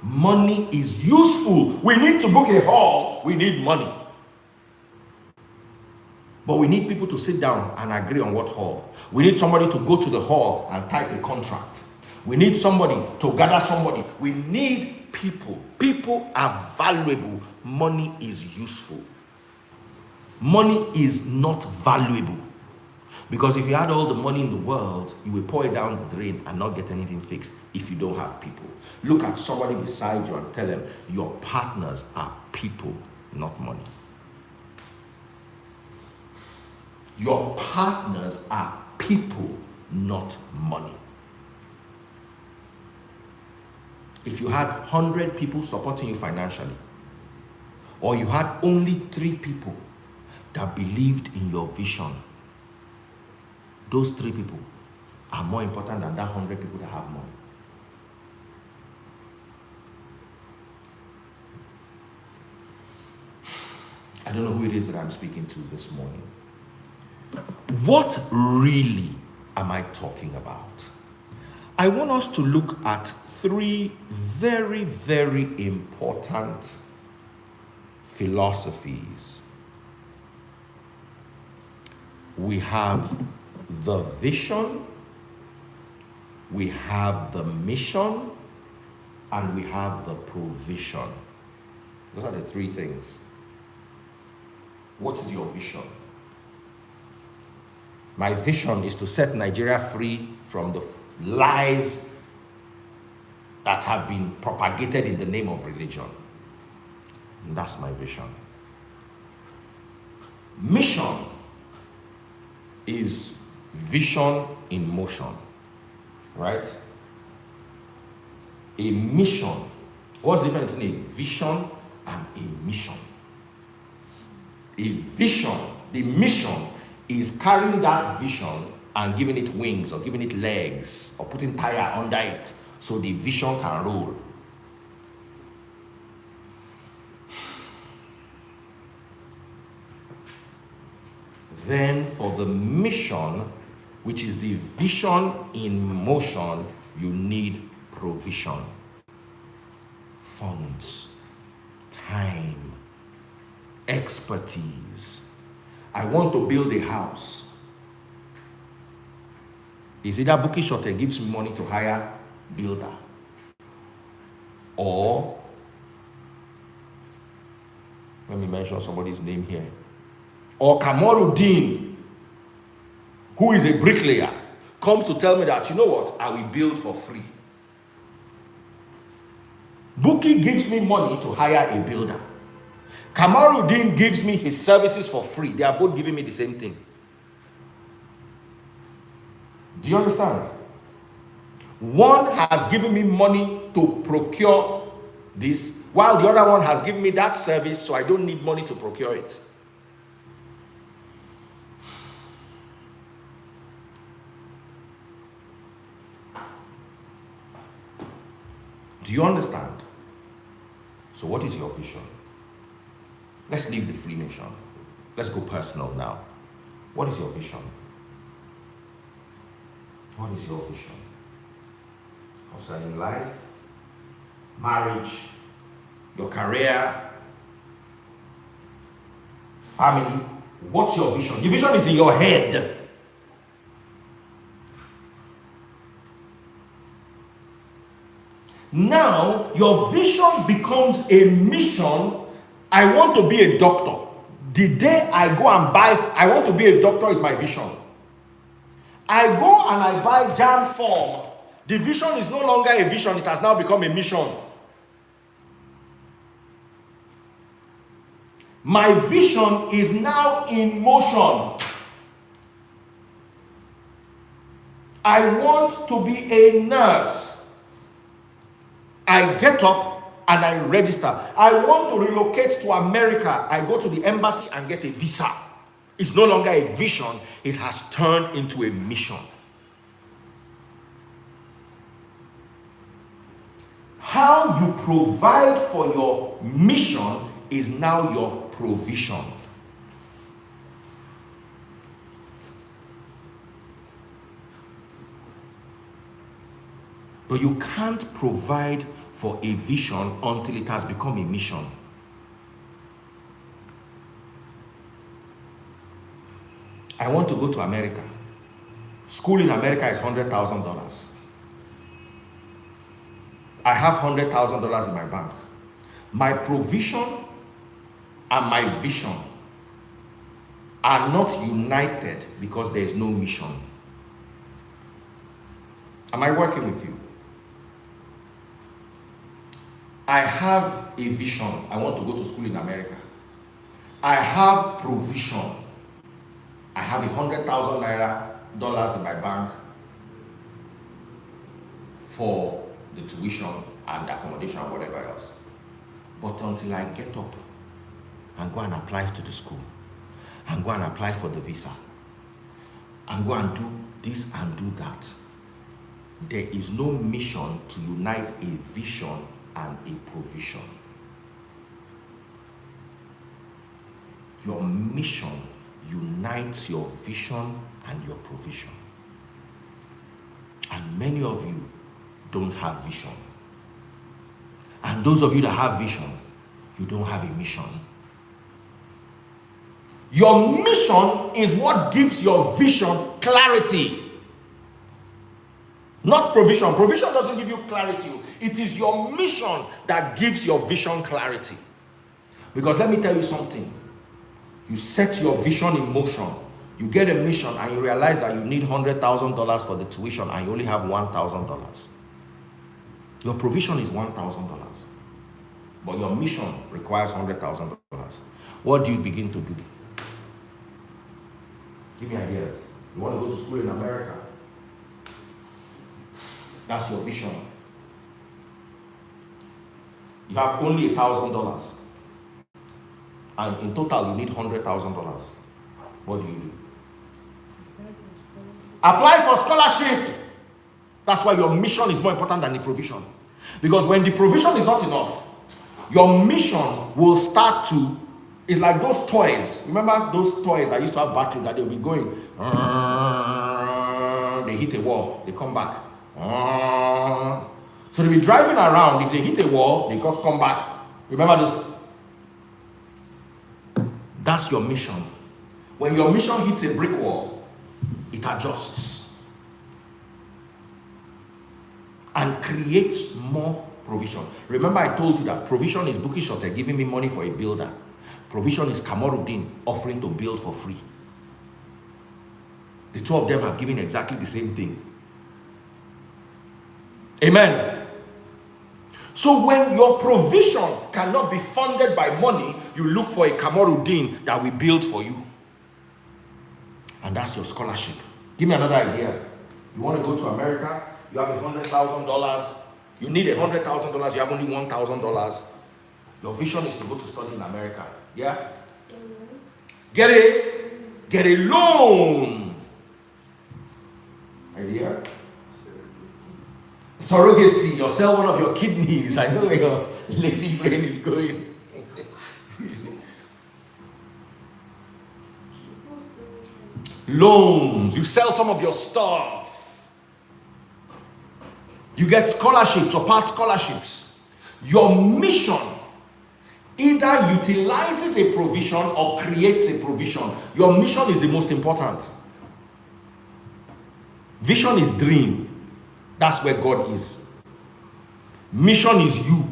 S1: Money is useful. We need to book a hall, we need money. But we need people to sit down and agree on what hall. We need somebody to go to the hall and type a contract. We need somebody to gather somebody. We need people. People are valuable. Money is useful. Money is not valuable. Because if you had all the money in the world, you will pour it down the drain and not get anything fixed if you don't have people. Look at somebody beside you and tell them, your partners are people, not money. Your partners are people, not money. If you had 100 people supporting you financially, or you had only 3 people that believed in your vision, those 3 people are more important than that 100 people that have money. I don't know who it is that I'm speaking to this morning. What really am I talking about? I want us to look at 3 very, very important philosophies. We have the vision, we have the mission, and we have the provision. Those are the 3 things. What is your vision? My vision is to set Nigeria free from the lies that have been propagated in the name of religion. And that's my vision. Mission is vision in motion, right? A mission. What's the difference between a vision and a mission? A vision, the mission is carrying that vision and giving it wings or giving it legs or putting tire under it so the vision can roll. Then for the mission, which is the vision in motion, you need provision. Funds, time, expertise. I want to build a house. Is either Bookie Shorter gives me money to hire builder, or let me mention somebody's name here, or Kamaruddin, who is a bricklayer, comes to tell me that, you know what, I will build for free. Bookie gives me money to hire a builder. Kamaruddin gives me his services for free. They are both giving me the same thing. Do you understand? One has given me money to procure this, while the other one has given me that service, so I don't need money to procure it. Do you understand? So what is your vision? Let's leave the free nation. Let's go personal now. What is your vision? What is your vision? Concerning life, marriage, your career, family. What's your vision? Your vision is in your head. Now, your vision becomes a mission. I want to be a doctor. The day I go and buy, I want to be a doctor is my vision. I go and I buy jam form. The vision is no longer a vision, it has now become a mission. My vision is now in motion. I want to be a nurse. I get up and I register. I want to relocate to America. I go to the embassy and get a visa. It's no longer a vision, it has turned into a mission. How you provide for your mission is now your provision. But you can't provide for a vision until it has become a mission. I want to go to America. School in America is $100,000. I have $100,000 in my bank. My provision and my vision are not united because there is no mission. Am I working with you? I have a vision. I want to go to school in America. I have provision. I have $100,000 in my bank for the tuition and accommodation and whatever else. But until I get up and go and apply to the school and go and apply for the visa and go and do this and do that, there is no mission to unite a vision and a provision. Your mission unites your vision and your provision. And many of you don't have vision. And those of you that have vision, you don't have a mission. Your mission is what gives your vision clarity. Not provision. Provision doesn't give you clarity. It is your mission that gives your vision clarity. Because let me tell you something. You set your vision in motion. You get a mission and you realize that you need $100,000 for the tuition and you only have $1,000. Your provision is $1,000. But your mission requires $100,000. What do you begin to do? Give me ideas. You want to go to school in America? That's your vision. You have only $1,000. And in total, you need $100,000. What do you do? Apply for scholarship. That's why your mission is more important than the provision. Because when the provision is not enough, your mission will start to, it's like those toys. Remember those toys that used to have batteries that they'll be going, they hit a wall, they come back. So they'll be driving around. If they hit a wall, they just come back. Remember this? That's your mission. When your mission hits a brick wall, it adjusts and creates more provision. Remember I told you that provision is Buki Shotte giving me money for a builder. Provision is Kamaruddin offering to build for free. The two of them have given exactly the same thing. Amen. So when your provision cannot be funded by money, you look for a Kamaruddin that we build for you. And that's your scholarship. Give me another idea. You want to go to America, you have $100,000, you need $100,000, you have only $1,000. Your vision is to go to study in America. Yeah? Get a loan. Idea? Surrogacy, you sell one of your kidneys. I know where your lazy brain is going. Loans, you sell some of your stuff. You get scholarships or part scholarships. Your mission either utilizes a provision or creates a provision. Your mission is the most important. Vision is dream. That's where God is. Mission is you.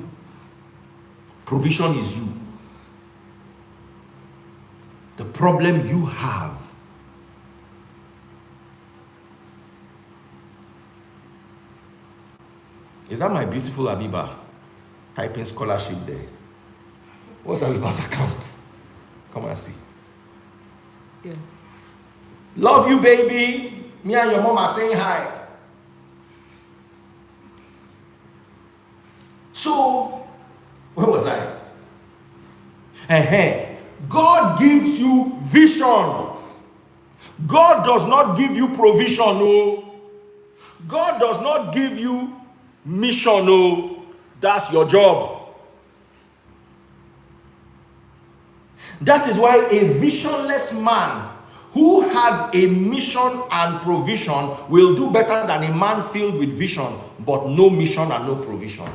S1: Provision is you. The problem you have is that my beautiful Abiba typing scholarship there. What's Abiba's account? Come and see.
S4: Yeah.
S1: Love you, baby. Me and your mom are saying hi. So, where was I? God gives you vision. God does not give you provision, no. God does not give you mission, no. That's your job. That is why a visionless man who has a mission and provision will do better than a man filled with vision but no mission and no provision.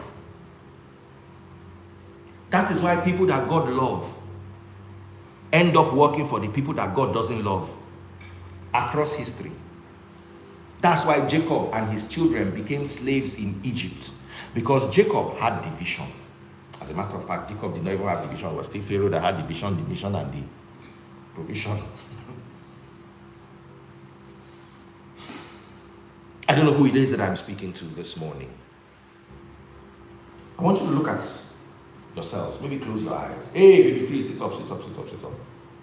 S1: That is why people that God loves end up working for the people that God doesn't love across history. That's why Jacob and his children became slaves in Egypt, because Jacob had the vision. As a matter of fact, Jacob did not even have the vision. It was still Pharaoh that had the vision, the mission, and the provision. I don't know who it is that I'm speaking to this morning. I want you to look at yourselves. Maybe close your eyes. Hey, baby, free. Sit up, sit up, sit up, sit up.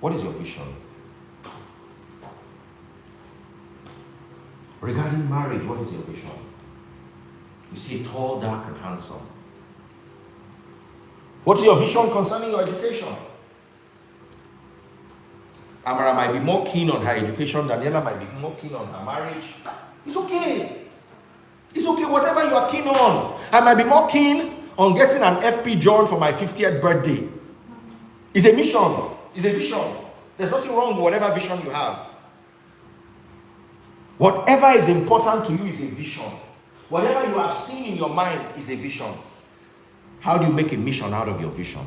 S1: What is your vision? Regarding marriage, what is your vision? You see a tall, dark, and handsome. What's your vision concerning your education? Amara might be more keen on her education. Daniela might be more keen on her marriage. It's okay. It's okay, whatever you are keen on. I might be more keen on getting an FP joint for my 50th birthday. It's a mission. It's a vision. There's nothing wrong with whatever vision you have. Whatever is important to you is a vision. Whatever you have seen in your mind is a vision. How do you make a mission out of your vision?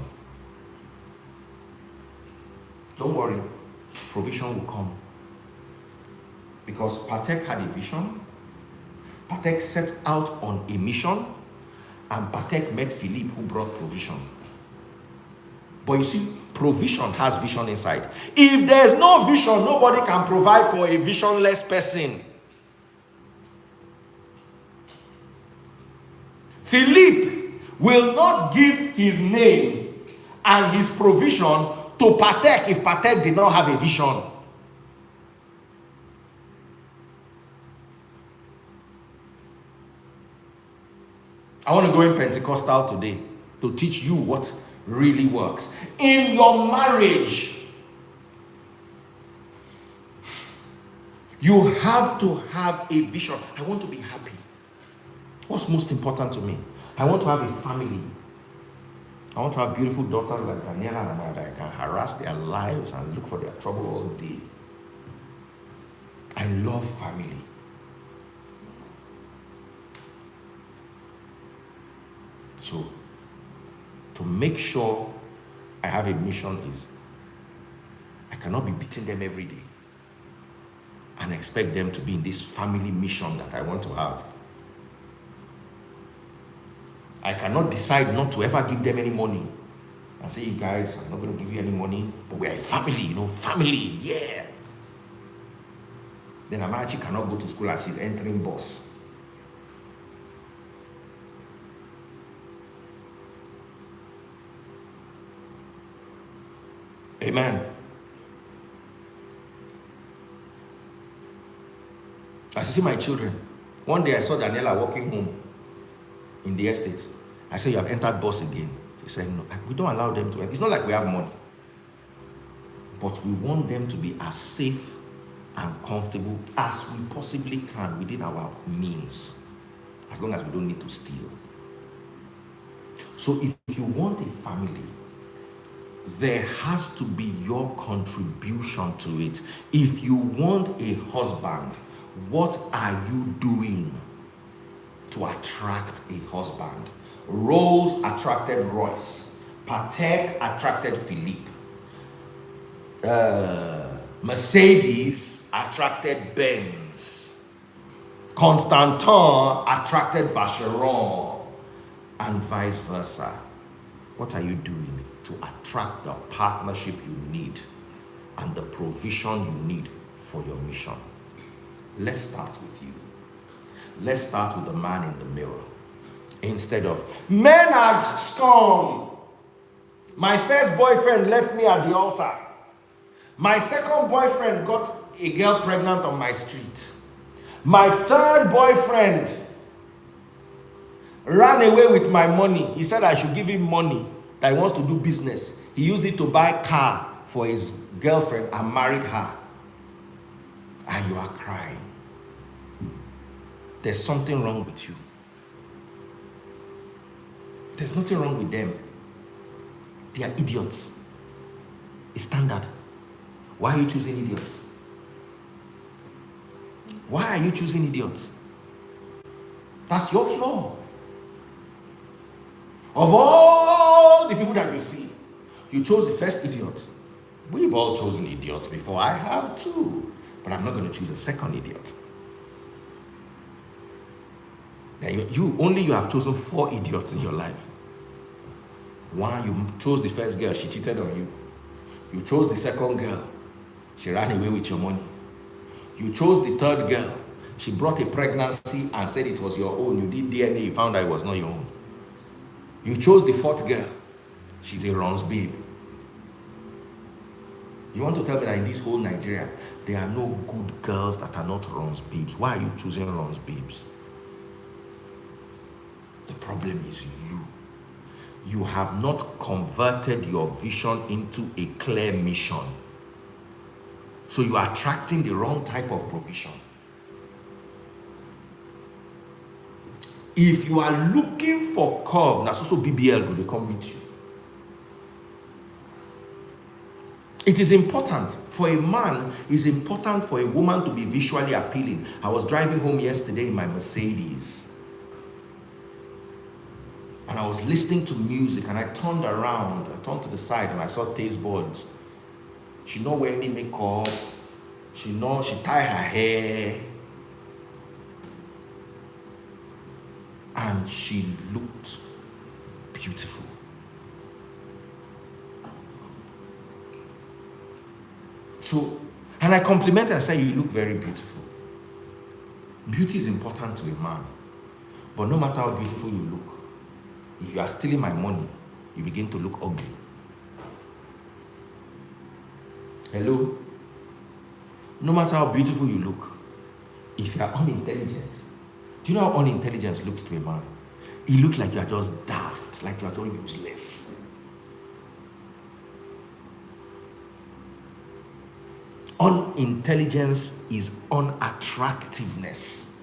S1: Don't worry. Provision will come. Because Patek had a vision. Patek set out on a mission. And Patek met Philippe, who brought provision. But you see, provision has vision inside. If there's no vision, nobody can provide for a visionless person. Philippe will not give his name and his provision to Patek if Patek did not have a vision. I want to go in Pentecostal today to teach you what really works. In your marriage, you have to have a vision. I want to be happy. What's most important to me? I want to have a family. I want to have beautiful daughters like Daniela and Amanda. I can harass their lives and look for their trouble all day. I love family. So, to make sure I have a mission is, I cannot be beating them every day and expect them to be in this family mission that I want to have. I cannot decide not to ever give them any money and say, you guys, I'm not going to give you any money, but we are a family, family, yeah. Then Amarachi cannot go to school and she's entering bus. Amen. As you see my children, one day I saw Daniela walking home in the estate. I said, you have entered bus again. He said, no, we don't allow them to enter. It's not like we have money, but we want them to be as safe and comfortable as we possibly can within our means, as long as we don't need to steal. So if you want a family, there has to be your contribution to it. If you want a husband, what are you doing to attract a husband? Rolls attracted Royce. Patek attracted Philippe. Mercedes attracted Benz. Constantin attracted Vacheron, and vice versa. What are you doing to attract the partnership you need and the provision you need for your mission? Let's start with you. Let's start with the man in the mirror. Instead of, men are scum. My first boyfriend left me at the altar. My second boyfriend got a girl pregnant on my street. My third boyfriend ran away with my money. He said I should give him money, that he wants to do business. He used it to buy a car for his girlfriend and married her. And you are crying. There's something wrong with you. There's nothing wrong with them. They are idiots. It's standard. Why are you choosing idiots? Why are you choosing idiots? That's your flaw. Of all the people that you see, you chose the first idiot. We've all chosen idiots before. I have too. But I'm not going to choose a second idiot. Now you have chosen 4 idiots in your life. One, you chose the first girl, she cheated on you. You chose the second girl, she ran away with your money. You chose the third girl, she brought a pregnancy and said it was your own. You did DNA, you found out it was not your own. You chose the fourth girl, she's a runs babe. You want to tell me that in this whole Nigeria, there are no good girls that are not runs babes? Why are you choosing runs babes? The problem is you. You have not converted your vision into a clear mission. So you are attracting the wrong type of provision. If you are looking for curve, that's also BBL go, they come with you. It is important for a man, it's important for a woman to be visually appealing. I was driving home yesterday in my Mercedes. And I was listening to music and I turned around, I turned to the side and I saw taste buds. She not wear any makeup. She tie her hair. And she looked beautiful. So, and I complimented, I said, you look very beautiful. Beauty is important to a man. But no matter how beautiful you look, if you are stealing my money, you begin to look ugly. Hello? No matter how beautiful you look, if you are unintelligent, do you know how unintelligence looks to a man? It looks like you are just daft, like you are just useless. Unintelligence is unattractiveness.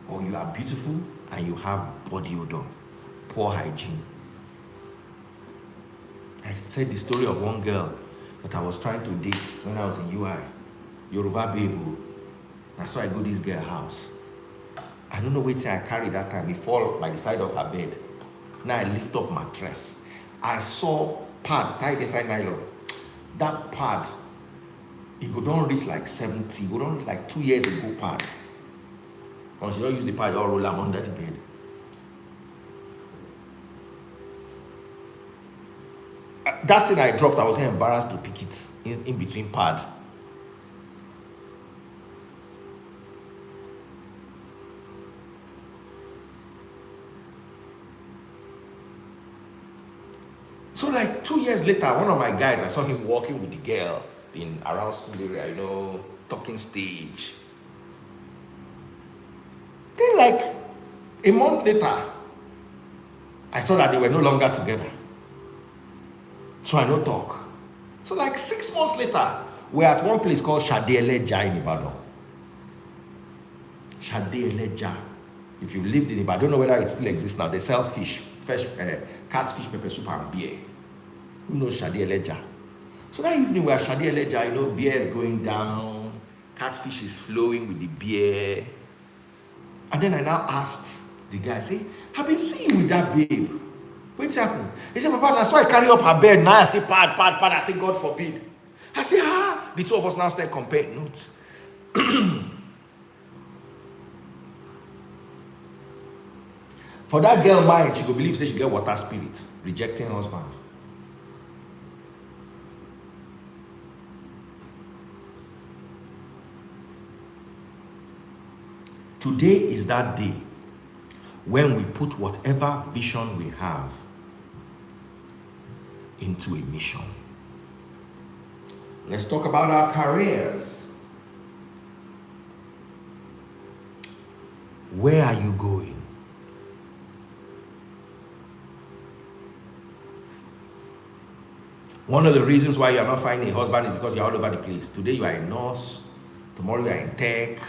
S1: Or you are beautiful and you have body odor, poor hygiene. I said the story of one girl that I was trying to date when I was in UI, Yoruba baby. That's why I go to this girl's house. I don't know which thing I carried that time. It fall by the side of her bed. Now I lift up my dress. I saw pad tied inside nylon. That pad, it go don't reach like 70. It go don't like 2 years ago pad. And she don't use the pad, or roll them under the bed. That thing I dropped, I was embarrassed to pick it in between pad. So like 2 years later, one of my guys, I saw him walking with the girl in around school area, talking stage. Then like a month later, I saw that they were no longer together. So I no talk. So like 6 months later, we're at one place called Shade Eleja in Ibadan. Shade Eleja. If you lived in Ibadan, I don't know whether it still exists now. They sell fish, catfish, pepper soup, and beer. Who knows Shade Eleja? So that evening we are Shade Eleja, beer is going down, catfish is flowing with the beer. And then I now asked the guy, I say, I've been seeing you with that babe. What's happened? He said, Papa, that's why I carry up her bed. Now I say, pad. I say, God forbid. I say, the two of us now start comparing notes. For that girl mind, she go believe say she get water spirit, rejecting husband. Today is that day when we put whatever vision we have into a mission. Let's talk about our careers. Where are you going? One of the reasons why you are not finding a husband is because you are all over the place. Today you are a nurse, tomorrow you are in tech,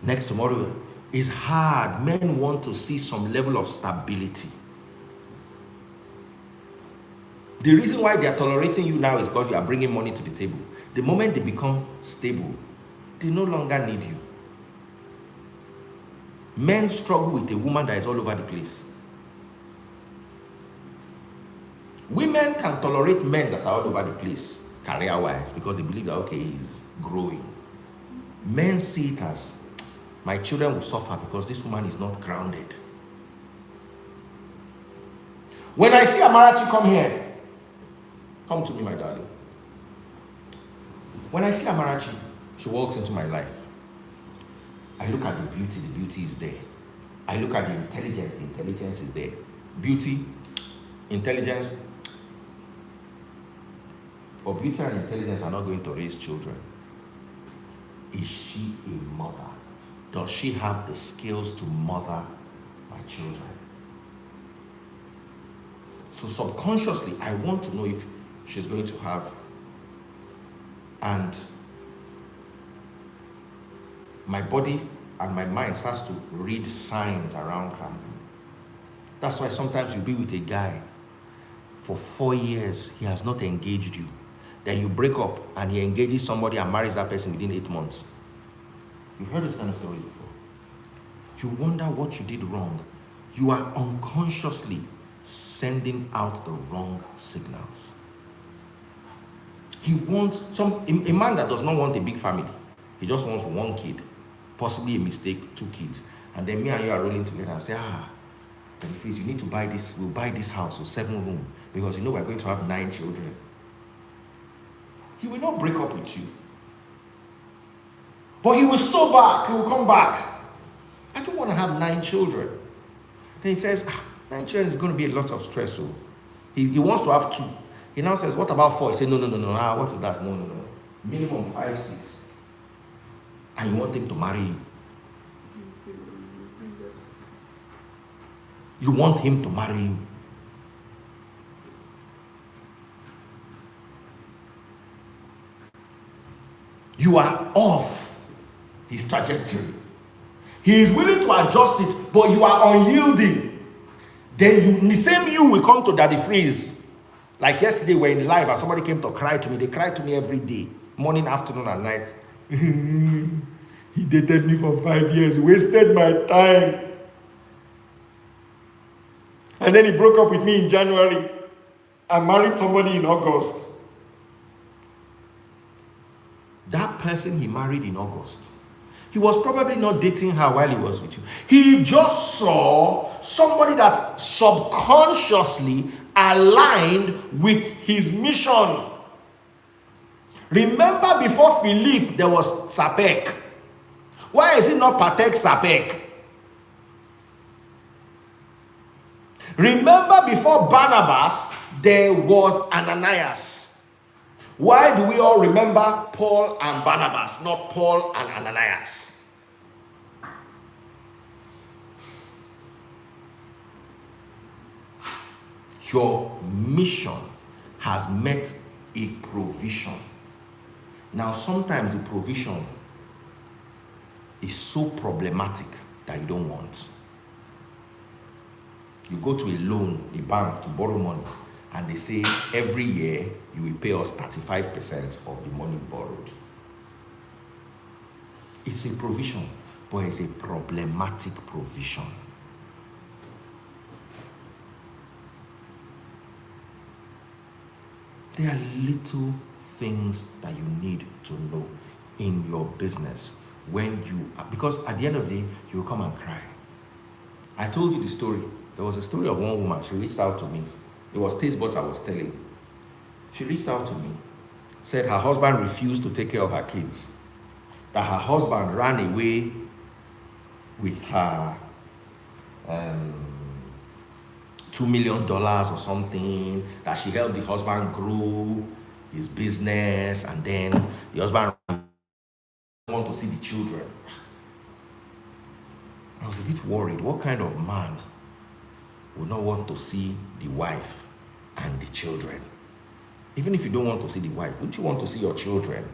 S1: next tomorrow. It's hard. Men want to see some level of stability. The reason why they are tolerating you now is because you are bringing money to the table. The moment they become stable, they no longer need you. Men struggle with a woman that is all over the place. Women can tolerate men that are all over the place, career-wise, because they believe that, okay, he's growing. Men see it as, my children will suffer because this woman is not grounded. When I see Amarachi come here, come to me, my darling. When I see Amarachi, she walks into my life. I look at the beauty is there. I look at the intelligence is there. Beauty, intelligence. But beauty and intelligence are not going to raise children. Is she a mother? Does she have the skills to mother my children? So subconsciously, I want to know if she's going to have. And my body and my mind starts to read signs around her. That's why sometimes you be with a guy for 4 years, he has not engaged you. Then you break up and he engages somebody and marries that person within 8 months. You've heard this kind of story before. You wonder what you did wrong. You are unconsciously sending out the wrong signals. He wants a man that does not want a big family. He just wants one kid, possibly a mistake, 2 kids. And then me and you are rolling together and say, Benefits, you need to buy this, we'll buy this house with 7 rooms because we're going to have 9 children. He will not break up with you. But he will stay back, he will come back. I don't want to have 9 children. Then he says, 9 children is going to be a lot of stress. So he wants to have 2. He now says, what about 4? He said, no. What is that? No. Minimum 5, 6. And you want him to marry you. You want him to marry you. You are off his trajectory. He is willing to adjust it, but you are unyielding. Then the same you will come to Daddy Freeze. Like yesterday, we were in live and somebody came to cry to me. They cry to me every day, morning, afternoon, and night. He dated me for 5 years, wasted my time. And then he broke up with me in January and married somebody in August. That person he married in August, he was probably not dating her while he was with you. He just saw somebody that subconsciously aligned with his mission. Remember, before Philippe, there was Sapek. Why is it not Patek Sapek? Remember, before Barnabas, there was Ananias. Why do we all remember Paul and Barnabas, not Paul and Ananias? Your mission has met a provision. Now, sometimes the provision is so problematic that you don't want. You go to a loan, a bank to borrow money, and they say every year you will pay us 35% of the money borrowed. It's a provision, but it's a problematic provision. There are little things that you need to know in your business when you are, because at the end of the day, you will come and cry. I told you the story. There was a story of one woman. She reached out to me. It was taste buds I was telling. She reached out to me, said her husband refused to take care of her kids, that her husband ran away with her $2 million or something, that she helped the husband grow his business, and then the husband want to see the children. I was a bit worried. What kind of man would not want to see the wife and the children? Even if you don't want to see the wife, wouldn't you want to see your children?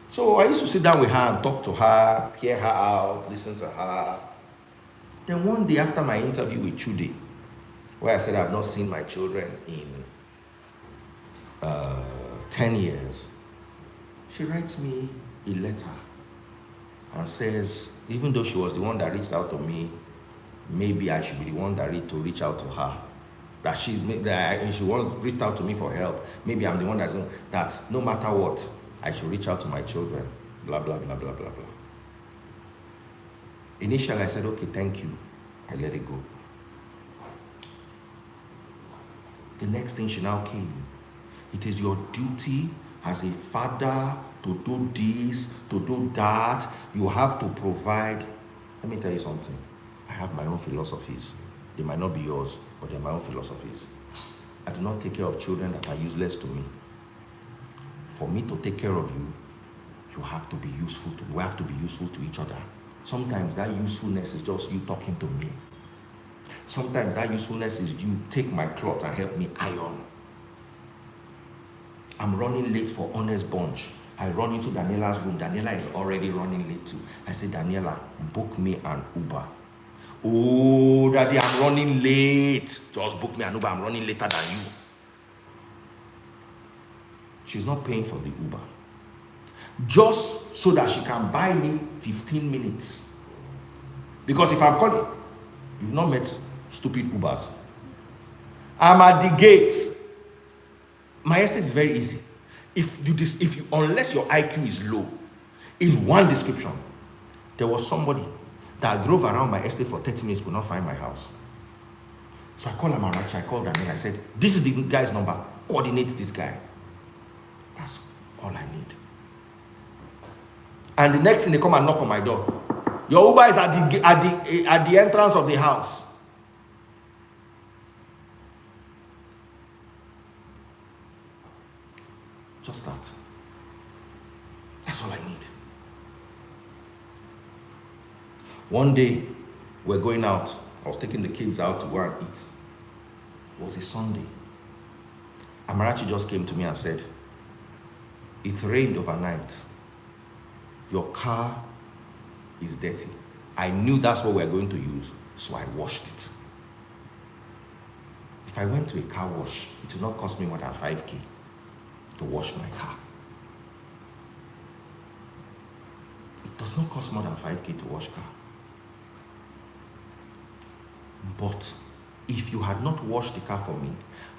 S1: So I used to sit down with her and talk to her, hear her out, listen to her. Then one day after my interview with Chude, where I said I've not seen my children in 10 years, she writes me a letter and says, even though she was the one that reached out to me, maybe I should be the one that reach out to her. That she won't reach out to me for help. Maybe I'm the one that no matter what, I should reach out to my children. Blah, blah, blah, blah, blah, blah. Initially, I said, okay, thank you. I let it go. The next thing she now came. It is your duty as a father to do this, to do that. You have to provide. Let me tell you something. I have my own philosophies. They might not be yours, but they're my own philosophies. I do not take care of children that are useless to me. For me to take care of you, you have to be useful to me. We have to be useful to each other. Sometimes that usefulness is just you talking to me. Sometimes that usefulness is you take my cloth and help me iron. I'm running late for Honest Bunch. I run into Daniela's room. Daniela is already running late too. I say, Daniela, book me an Uber. Oh, Daddy, I'm running late. Just book me an Uber. I'm running later than you. She's not paying for the Uber. Just so that she can buy me 15 minutes. Because if I'm calling, you've not met stupid Ubers. I'm at the gate. My estate is very easy. Unless your IQ is low, is one description. There was somebody that drove around my estate for 30 minutes, could not find my house. So I called Amarachi, I called Daniel, I said, this is the guy's number, coordinate this guy. That's all I need. And the next thing, they come and knock on my door. Your Uber is at the entrance of the house. Just that. That's all I need. One day, we're going out. I was taking the kids out to go and eat. It was a Sunday. Amarachi just came to me and said, it rained overnight. Your car is dirty. I knew that's what we're going to use, so I washed it. If I went to a car wash, it will not cost me more than 5K to wash my car. It does not cost more than 5K to wash car. But if you had not washed the car for me,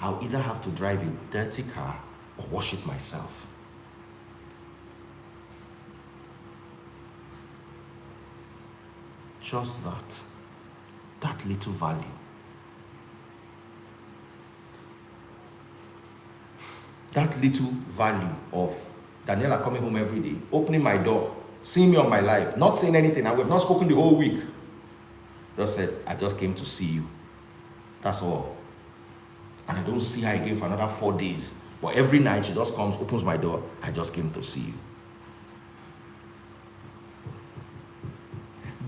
S1: I'll either have to drive a dirty car or wash it myself. Just that little value. That little value of Daniela coming home every day, opening my door, seeing me on my live, not saying anything, and we've not spoken the whole week. Just said, I just came to see you. That's all. And I don't see her again for another 4 days. But every night she just comes, opens my door. I just came to see you.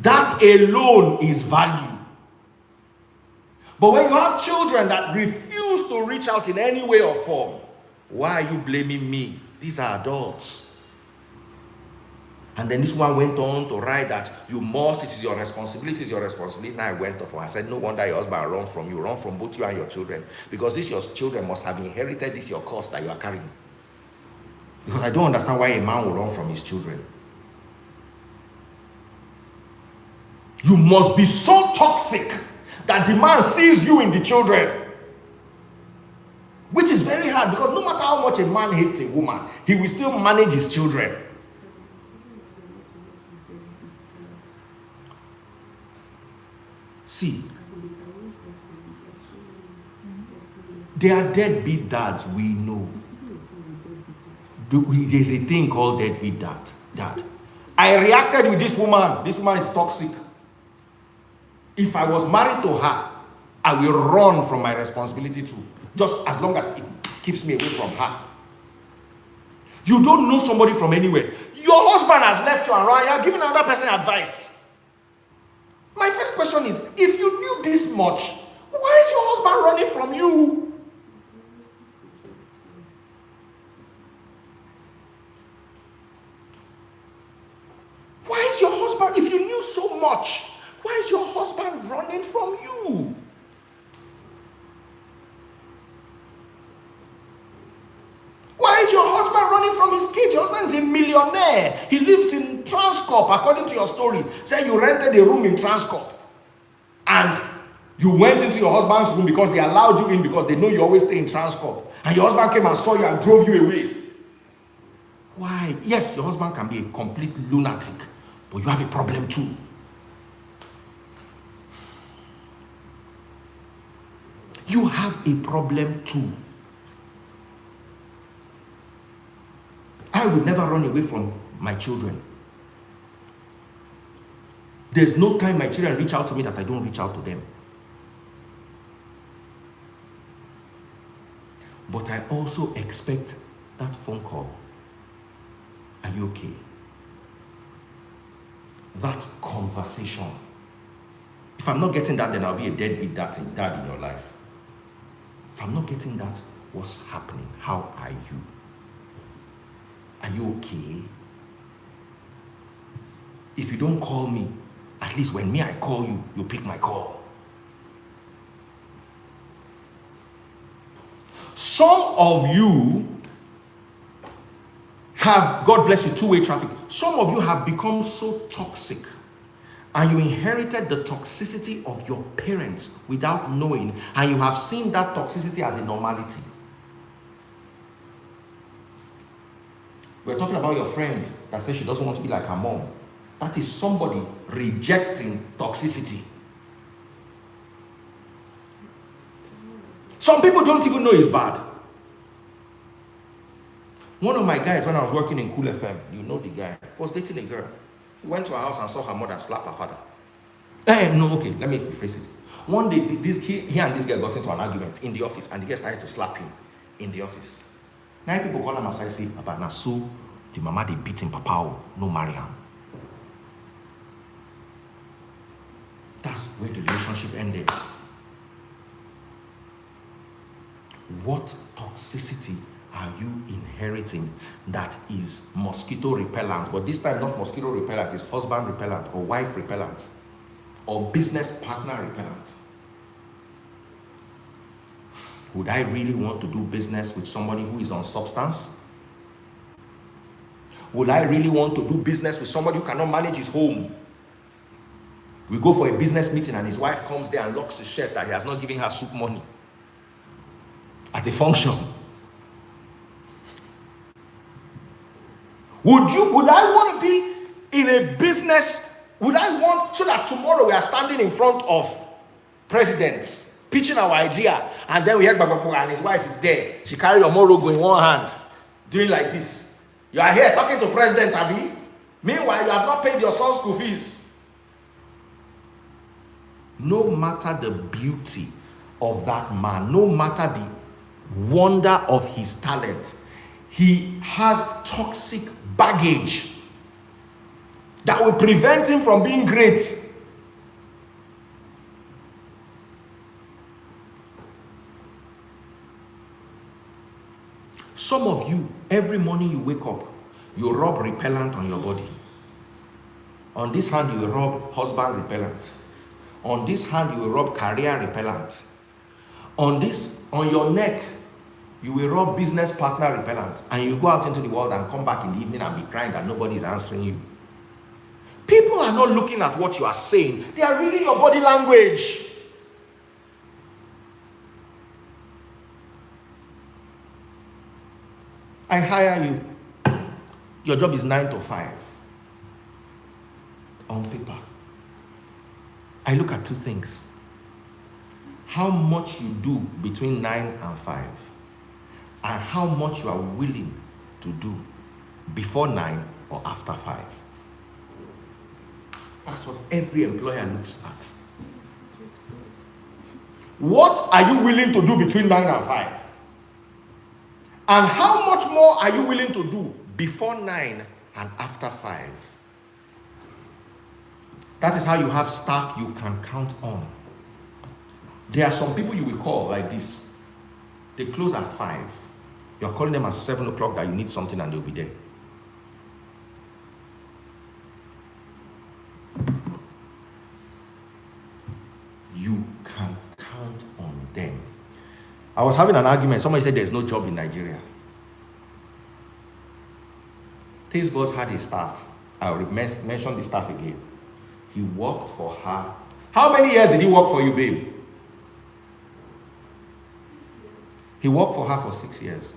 S1: That alone is value. But when you have children that refuse to reach out in any way or form, why are you blaming me? These are adults. And then this one went on to write that you must, it is your responsibility, it's your responsibility. Now I went off. I said, no wonder your husband run from you, run from both you and your children. Because this your children must have inherited this your cost that you are carrying. Because I don't understand why a man will run from his children. You must be so toxic that the man sees you in the children. Which is very hard, because no matter how much a man hates a woman, he will still manage his children. See, they are deadbeat dads, we know. There's a thing called deadbeat dad. I reacted with this woman. This woman is toxic. If I was married to her, I will run from my responsibility too. Just as long as it keeps me away from her. You don't know somebody from anywhere. Your husband has left you and run. You are giving another person advice. My first question is, if you knew this much, why is your husband running from you? Why is your husband, if you knew so much, why is your husband running from you? Why is your husband running from his kids? Your husband is a millionaire. He lives in Transcorp, according to your story. Say you rented a room in Transcorp. And you went into your husband's room because they allowed you in, because they know you always stay in Transcorp. And your husband came and saw you and drove you away. Why? Yes, your husband can be a complete lunatic, but you have a problem too. You have a problem too. I would never run away from my children. There's no time my children reach out to me that I don't reach out to them. But I also expect that phone call. Are you okay? That conversation. If I'm not getting that, then I'll be a deadbeat dad in your life. If I'm not getting that, what's happening? How are you? Are you okay? If you don't call me, at least when I call you, you pick my call. Some of you have, God bless you, two-way traffic. Some of you have become so toxic, and you inherited the toxicity of your parents without knowing, and you have seen that toxicity as a normality. We're talking about your friend that says she doesn't want to be like her mom. That is somebody rejecting toxicity. Some people don't even know it's bad. One of my guys, when I was working in Cool FM, you know the guy, was dating a girl. He went to her house and saw her mother slap her father. Let me rephrase it. One day, he and this girl got into an argument in the office, and the girl started to slap him in the office. 9 people call him aside and say, "Papa, now so the mama they beat him, Papa, no marry him." That's where the relationship ended. What toxicity are you inheriting that is mosquito repellent? But this time not mosquito repellent, it's husband repellent or wife repellent or business partner repellent. Would I really want to do business with somebody who is on substance? Would I really want to do business with somebody who cannot manage his home? We go for a business meeting and his wife comes there and locks his shirt that he has not given her soup money at a function. Would I want to be in a business? Would I want, so that tomorrow we are standing in front of presidents pitching our idea, and then we hear and his wife is there. She carry your logo in one hand, doing like this. You are here talking to President Abi. Meanwhile, you have not paid your son's school fees. No matter the beauty of that man, no matter the wonder of his talent, he has toxic baggage that will prevent him from being great. Some of you, every morning you wake up, you rub repellent on your body. On this hand, you rub husband repellent. On this hand, you rub career repellent. On your neck, you will rub business partner repellent. And you go out into the world and come back in the evening and be crying that nobody is answering you. People are not looking at what you are saying. They are reading your body language. I hire you. Your job is 9 to 5. On paper. I look at two things. How much you do between 9 and 5. And how much you are willing to do before 9 or after 5. That's what every employer looks at. What are you willing to do between 9 and 5? And how much more are you willing to do before 9 and after 5? That is how you have staff you can count on. There are some people you will call like this. They close at 5. You're calling them at 7 o'clock that you need something and they'll be there. You can count on them. I was having an argument. Somebody said there's no job in Nigeria. Taste Boss had a staff. I will mention the staff again. He worked for her. How many years did he work for you, babe? He worked for her for 6 years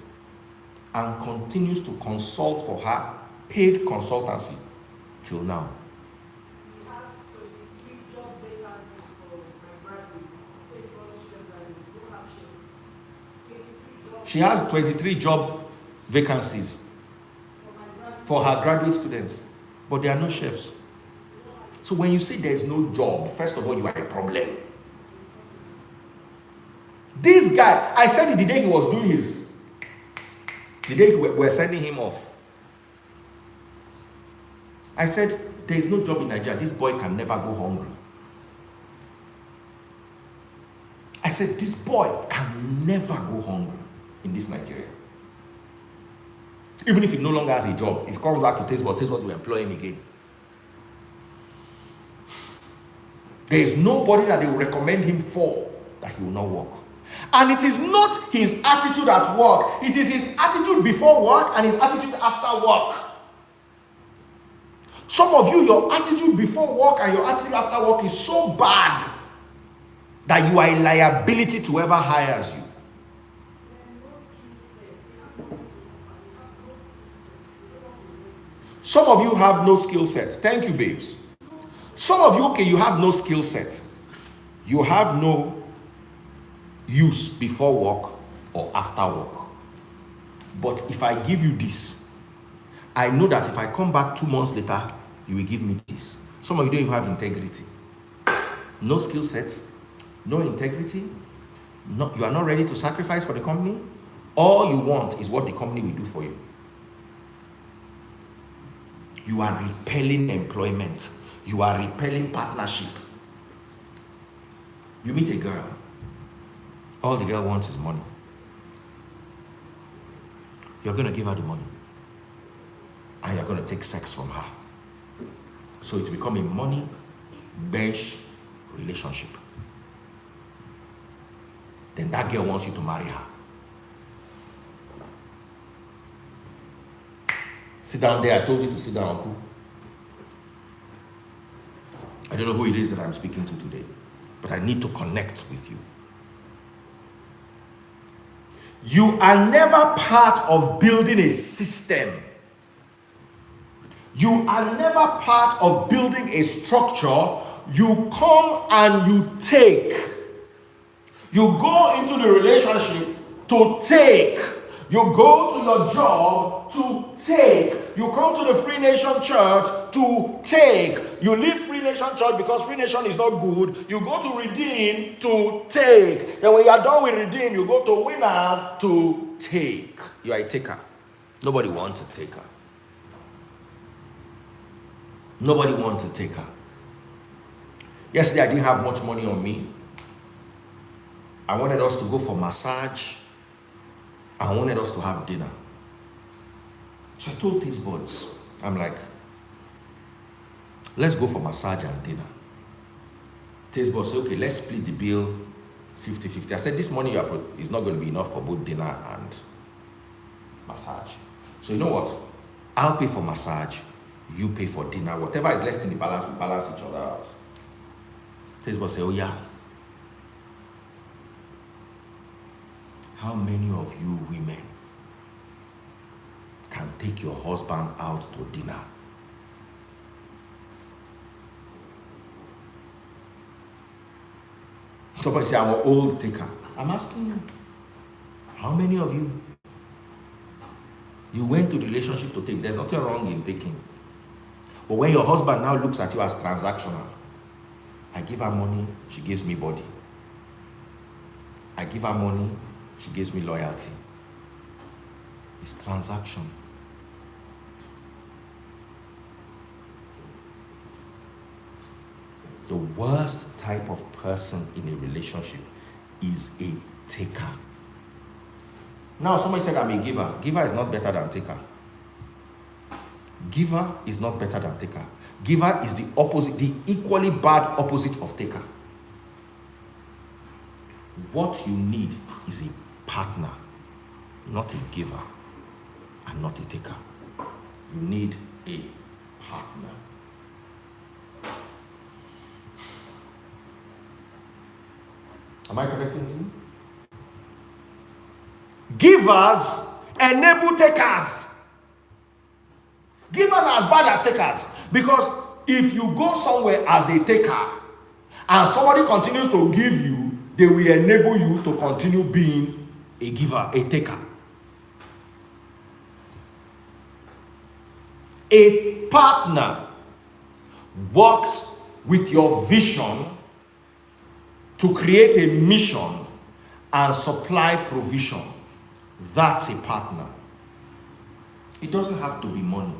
S1: and continues to consult for her, paid consultancy till now.
S2: We have 23 job vacancies for my graduates. Take us chef, don't have chefs.
S1: She has 23 job vacancies for her graduate students, but there are no chefs. So when you say there is no job, first of all, you are a problem. This guy, I said it the day he was doing the day we were sending him off. I said, there is no job in Nigeria. This boy can never go hungry. I said, this boy can never go hungry in this Nigeria. Even if he no longer has a job, if he comes back to Taste Boss will employ him again. There is nobody that they will recommend him for that he will not work. And it is not his attitude at work. It is his attitude before work and his attitude after work. Some of you, your attitude before work and your attitude after work is so bad that you are a liability to whoever hires you. Some of you have no skill set. Thank you, babes. Some of you, okay, you have no skill set. You have no use before work or after work. But if I give you this, I know that if I come back 2 months later, you will give me this. Some of you don't even have integrity. No skill set, no integrity. No, you are not ready to sacrifice for the company. All you want is what the company will do for you. You are repelling employment. You are repelling partnership. You meet a girl. All the girl wants is money. You're going to give her the money. And you're going to take sex from her. So it will become a money-based relationship. Then that girl wants you to marry her. Sit down there. I told you to sit down, uncle. I don't know who it is that I'm speaking to today, but I need to connect with you. You are never part of building a system. You are never part of building a structure. You come and you take. You go into the relationship to take. You go to your job to take. You come to the Free Nation Church to take. You leave Free Nation Church because Free Nation is not good. You go to Redeem to take. Then when you are done with Redeem, you go to Winners to take. You are a taker. Nobody wants a taker. Nobody wants a taker. Yesterday, I didn't have much money on me. I wanted us to go for massage. I wanted us to have dinner. So I told these boys, I'm like, let's go for massage and dinner. These boys said, okay, let's split the bill 50-50. I said, this money is not going to be enough for both dinner and massage. So you know what? I'll pay for massage, you pay for dinner. Whatever is left in the balance, we balance each other out. These boys say, oh yeah. How many of you women can take your husband out to dinner? Somebody say, I'm an old taker. I'm asking you, how many of you? You went to the relationship to take. There's nothing wrong in taking. But when your husband now looks at you as transactional, I give her money, she gives me body. I give her money, she gives me loyalty. It's transaction. The worst type of person in a relationship is a taker. Now, somebody said I'm a giver. Giver is not better than taker. Giver is not better than taker. Giver is the opposite, the equally bad opposite of taker. What you need is a partner, not a giver and not a taker. You need a partner. Am I connecting to you? Givers enable takers. Givers are as bad as takers, because if you go somewhere as a taker and somebody continues to give you, they will enable you to continue being a giver, a taker. A partner works with your vision to create a mission and supply provision. That's a partner. It doesn't have to be money.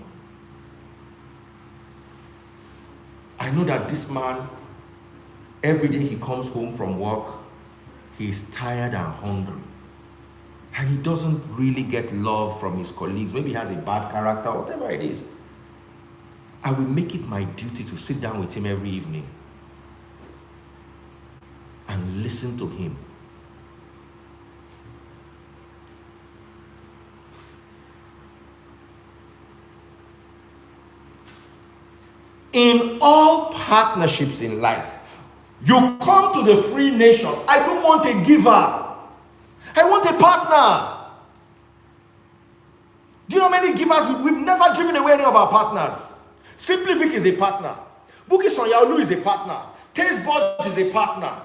S1: I know that this man, every day he comes home from work, he's tired and hungry. And he doesn't really get love from his colleagues. Maybe he has a bad character, whatever it is. I will make it my duty to sit down with him every evening and listen to him. In all partnerships in life, you come to the Free Nation. I don't want a giver. I want a partner. Do you know how many givers? We've never driven away any of our partners. Simply Vic is a partner. Buki Sonyaolu is a partner. Taste Buds is a partner.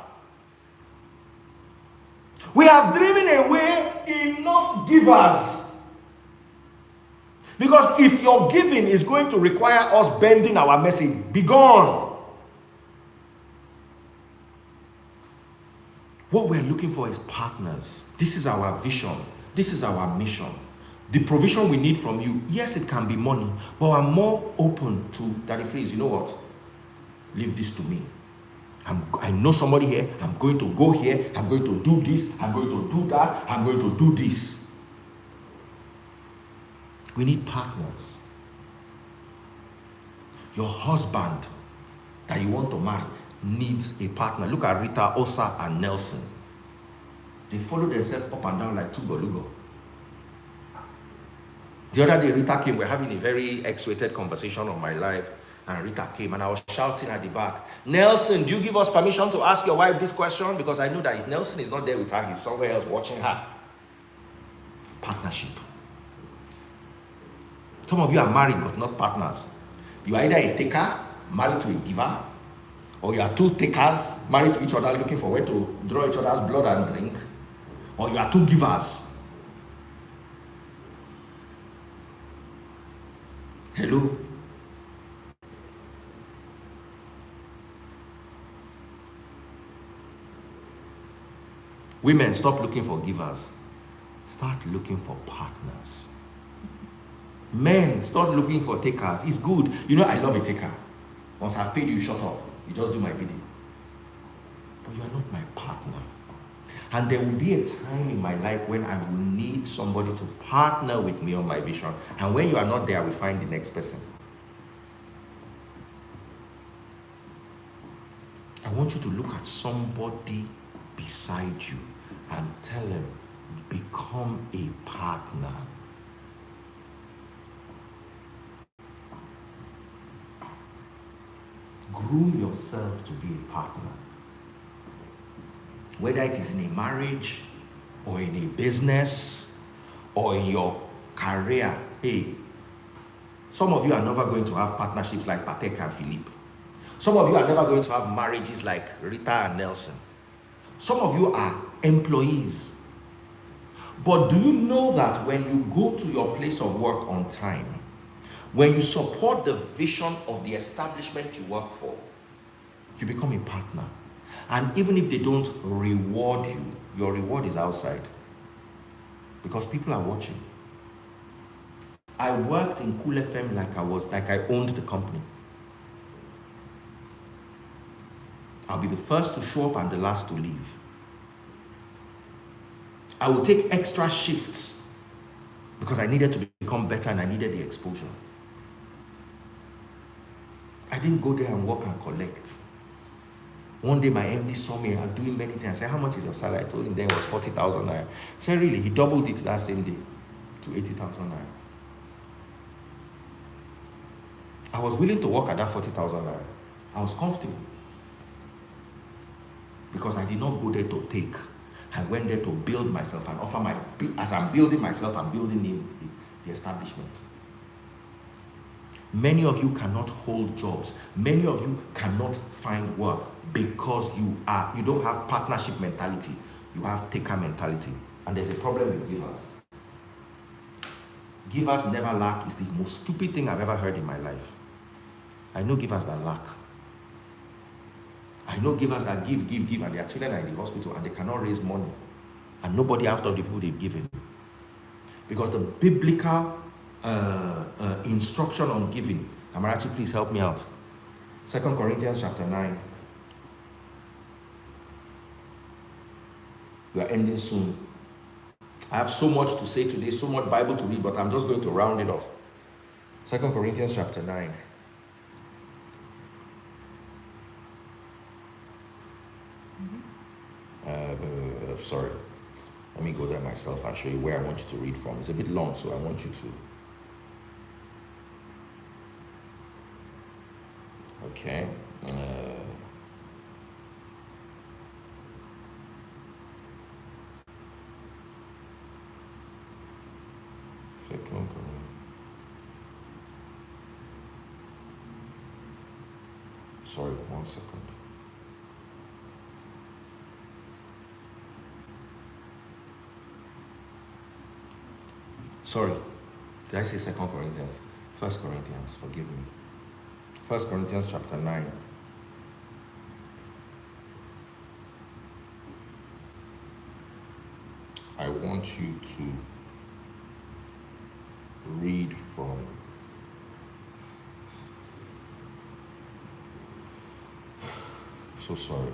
S1: We have driven away enough givers. Because if your giving is going to require us bending our message, be gone. What we're looking for is partners. This is our vision. This is our mission. The provision we need from you, yes, it can be money, but I'm more open to that phrase. You know what? Leave this to me. I know somebody here. I'm going to go here. I'm going to do this. I'm going to do that. I'm going to do this. We need partners. Your husband that you want to marry needs a partner. Look at Rita, Osa, and Nelson. They follow themselves up and down like Tugo-Lugo. The other day, Rita came. We're having a very X-rated conversation on my live, and Rita came, and I was shouting at the back, Nelson, do you give us permission to ask your wife this question? Because I know that if Nelson is not there with her, he's somewhere else watching her. Partnership. Some of you are married but not partners. You are either a taker, married to a giver, or you are two takers, married to each other, looking for where to draw each other's blood and drink, or you are two givers. Hello? Women, stop looking for givers. Start looking for partners. Men, start looking for takers. It's good. You know, I love a taker. Once I've paid you, shut up. You just do my bidding. But you are not my partner. And there will be a time in my life when I will need somebody to partner with me on my vision. And when you are not there, I will find the next person. I want you to look at somebody beside you and tell him, become a partner. Groom yourself to be a partner. Whether it is in a marriage or in a business or in your career. Hey, some of you are never going to have partnerships like Patek and Philippe. Some of you are never going to have marriages like Rita and Nelson. Some of you are employees. But do you know that when you go to your place of work on time, when you support the vision of the establishment you work for, you become a partner. And even if they don't reward you, your reward is outside. Because people are watching. I worked in Cool FM like I owned the company. I'll be the first to show up and the last to leave. I will take extra shifts because I needed to become better and I needed the exposure. I didn't go there and work and collect. One day my MD saw me doing many things. I said, how much is your salary? I told him then it was 40,000 naira. He said, really? He doubled it that same day to 80,000 naira. I was willing to work at that 40,000 naira. I was comfortable. Because I did not go there to take. I went there to build myself and offer my, as I'm building myself, I'm building the establishment. Many of you cannot hold jobs. Many of you cannot find work because you don't have partnership mentality. You have taker mentality. And there's a problem with givers. Givers never lack is the most stupid thing I've ever heard in my life. I know givers that lack. I know givers that give, and their children are in the hospital and they cannot raise money. And nobody after the people they've given. Because the biblical instruction on giving, Amarachi, please help me out. 2 Corinthians chapter 9. We are ending soon. I have so much to say today, so much Bible to read, but I'm just going to round it off. 2 Corinthians chapter 9. Sorry, let me go there myself and show you where I want you to read from. It's a bit long, so I want you to. Okay. Second. Sorry, 1 second. Sorry, did I say 2 Corinthians? 1 Corinthians, forgive me. 1 Corinthians chapter 9. I want you to read from so sorry.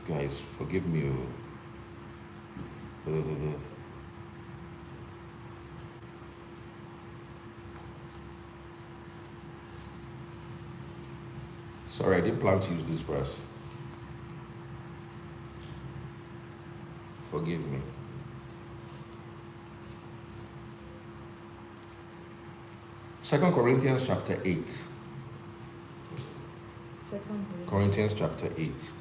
S1: Guys, forgive me. Sorry, I didn't plan to use this verse. Forgive me. Second Corinthians chapter 8. Corinthians chapter 8.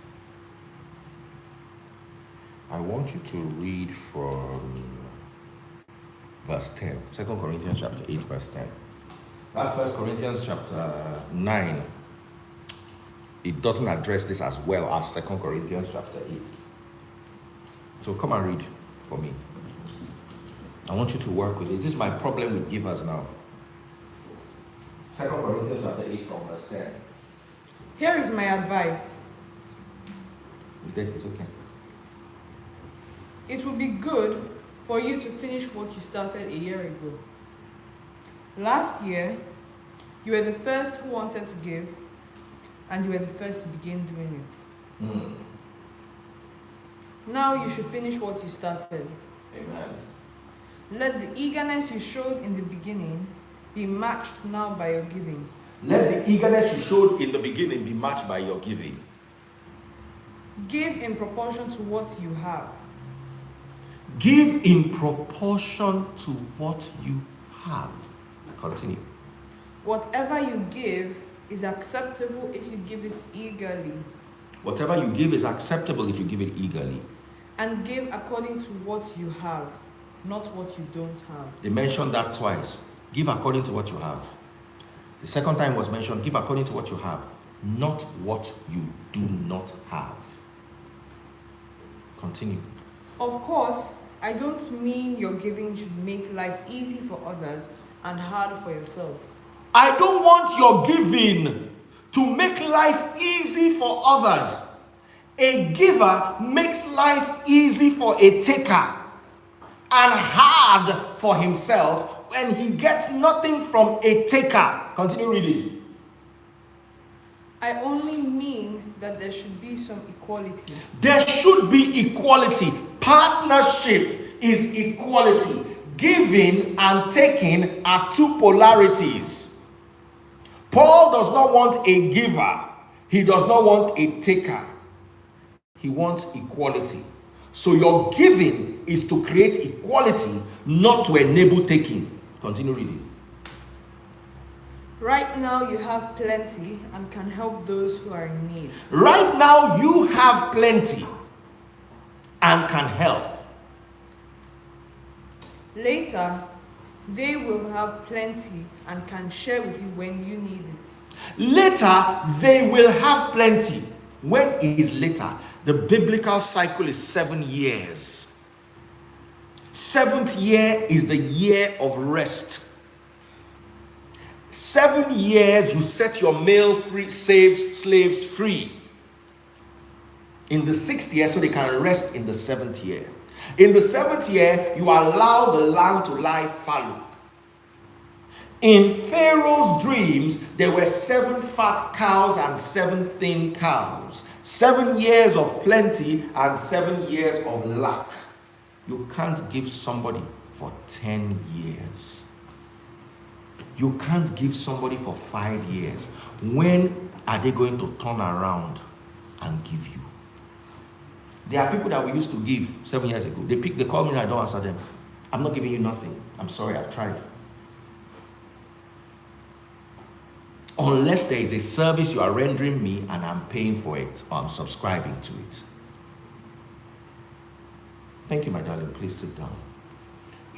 S1: I want you to read from verse 10. 2 Corinthians chapter 8, verse 10. That 1 Corinthians chapter 9. it doesn't address this as well as 2 Corinthians chapter 8. So come and read for me. I want you to work with it. This is my problem with givers now. 2 Corinthians chapter 8 from verse 10.
S4: Here is my advice.
S1: It's there, it's okay.
S4: It would be good for you to finish what you started a year ago. Last year, you were the first who wanted to give, and you were the first to begin doing it. Now you should finish what you started.
S1: Amen.
S4: Let the eagerness you showed in the beginning be matched now by your giving.
S1: Let the eagerness you showed in the beginning be matched by your giving.
S4: Give in proportion to what you have.
S1: Give in proportion to what you have. Continue.
S4: Whatever you give is acceptable if you give it eagerly.
S1: Whatever you give is acceptable if you give it eagerly.
S4: And give according to what you have, not what you don't have.
S1: They mentioned that twice. Give according to what you have. The second time was mentioned, give according to what you have, not what you do not have. Continue.
S4: Of course, I don't mean your giving should make life easy for others and hard for yourselves.
S1: I don't want your giving to make life easy for others. A giver makes life easy for a taker and hard for himself when he gets nothing from a taker. Continue reading.
S4: I only mean that there should be some equality.
S1: There should be equality. Partnership is equality. Giving and taking are two polarities. Paul does not want a giver. He does not want a taker. He wants equality. So your giving is to create equality, not to enable taking. Continue reading.
S4: Right now you have plenty and can help those who are in need.
S1: Right now you have plenty and can help.
S4: Later, they will have plenty and can share with you when you need it.
S1: Later, they will have plenty. When is later? The biblical cycle is 7 years. 7th year is the year of rest. 7 years you set your male slaves free. In the 6th year, so they can rest in the 7th year. In the 7th year, you allow the land to lie fallow. In Pharaoh's dreams, there were 7 fat cows and 7 thin cows. 7 years of plenty and 7 years of lack. You can't give somebody for 10 years. You can't give somebody for 5 years. When are they going to turn around and give you? There are people that we used to give 7 years ago. They call me and I don't answer them. I'm not giving you nothing. I'm sorry, I've tried. Unless there is a service you are rendering me and I'm paying for it or I'm subscribing to it. Thank you, my darling. Please sit down.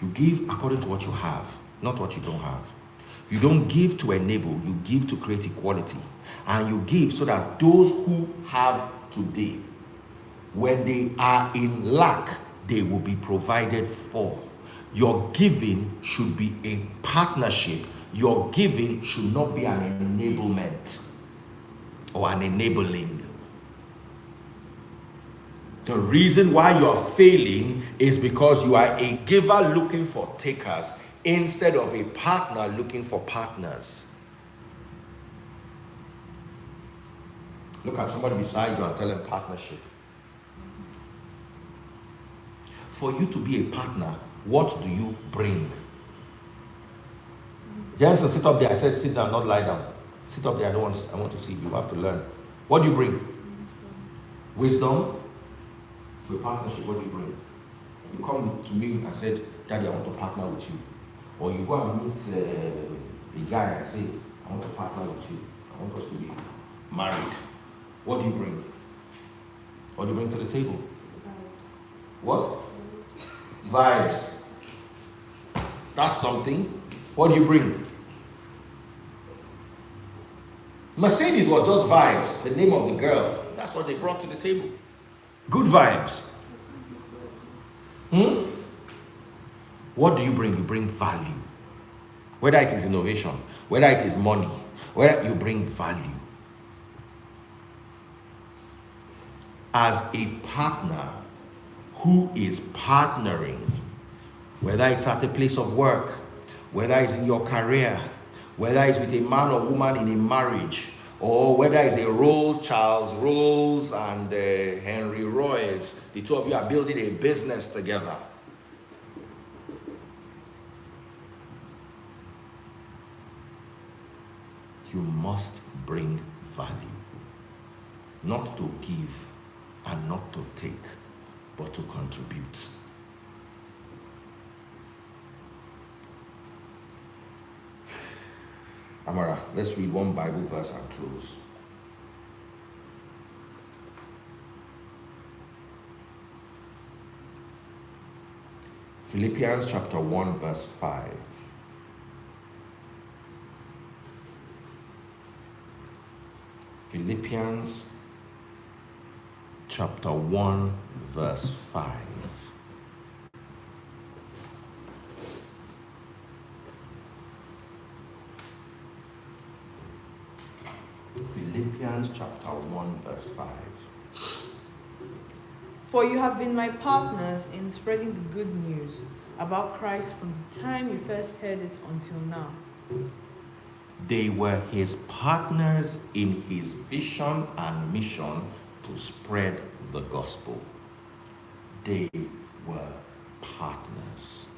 S1: You give according to what you have, not what you don't have. You don't give to enable, you give to create equality. And you give so that those who have today, when they are in lack, they will be provided for. Your giving should be a partnership. Your giving should not be an enablement or an enabling. The reason why you are failing is because you are a giver looking for takers instead of a partner looking for partners. Look at somebody beside you and tell them partnership. For you to be a partner, what do you bring? Jensen, sit up there. I said sit down, not lie down. Sit up there. I want to see you. You have to learn. What do you bring? Wisdom. To a partnership, what do you bring? You come to me and said, Daddy, I want to partner with you. Or you go and meet a guy and say, I want to partner with you. I want us to be married. What do you bring? What do you bring to the table? What? Vibes. That's something. What do you bring? Mercedes was just vibes, the name of the girl. That's what they brought to the table. Good vibes. What do you bring? You bring value. Whether it is innovation, whether it is money, whether you bring value. As a partner who is partnering, whether it's at a place of work, whether it's in your career, whether it's with a man or woman in a marriage, or whether it's a Charles Rolls and Henry Royce, the two of you are building a business together. You must bring value, not to give and not to take, but to contribute. Amara, let's read one Bible verse and close. Philippians chapter 1 verse 5. Philippians chapter 1 verse 5. Philippians chapter 1 verse 5.
S4: For you have been my partners in spreading the good news about Christ from the time you first heard it until now.
S1: They were his partners in his vision and mission to spread the gospel. They were partners.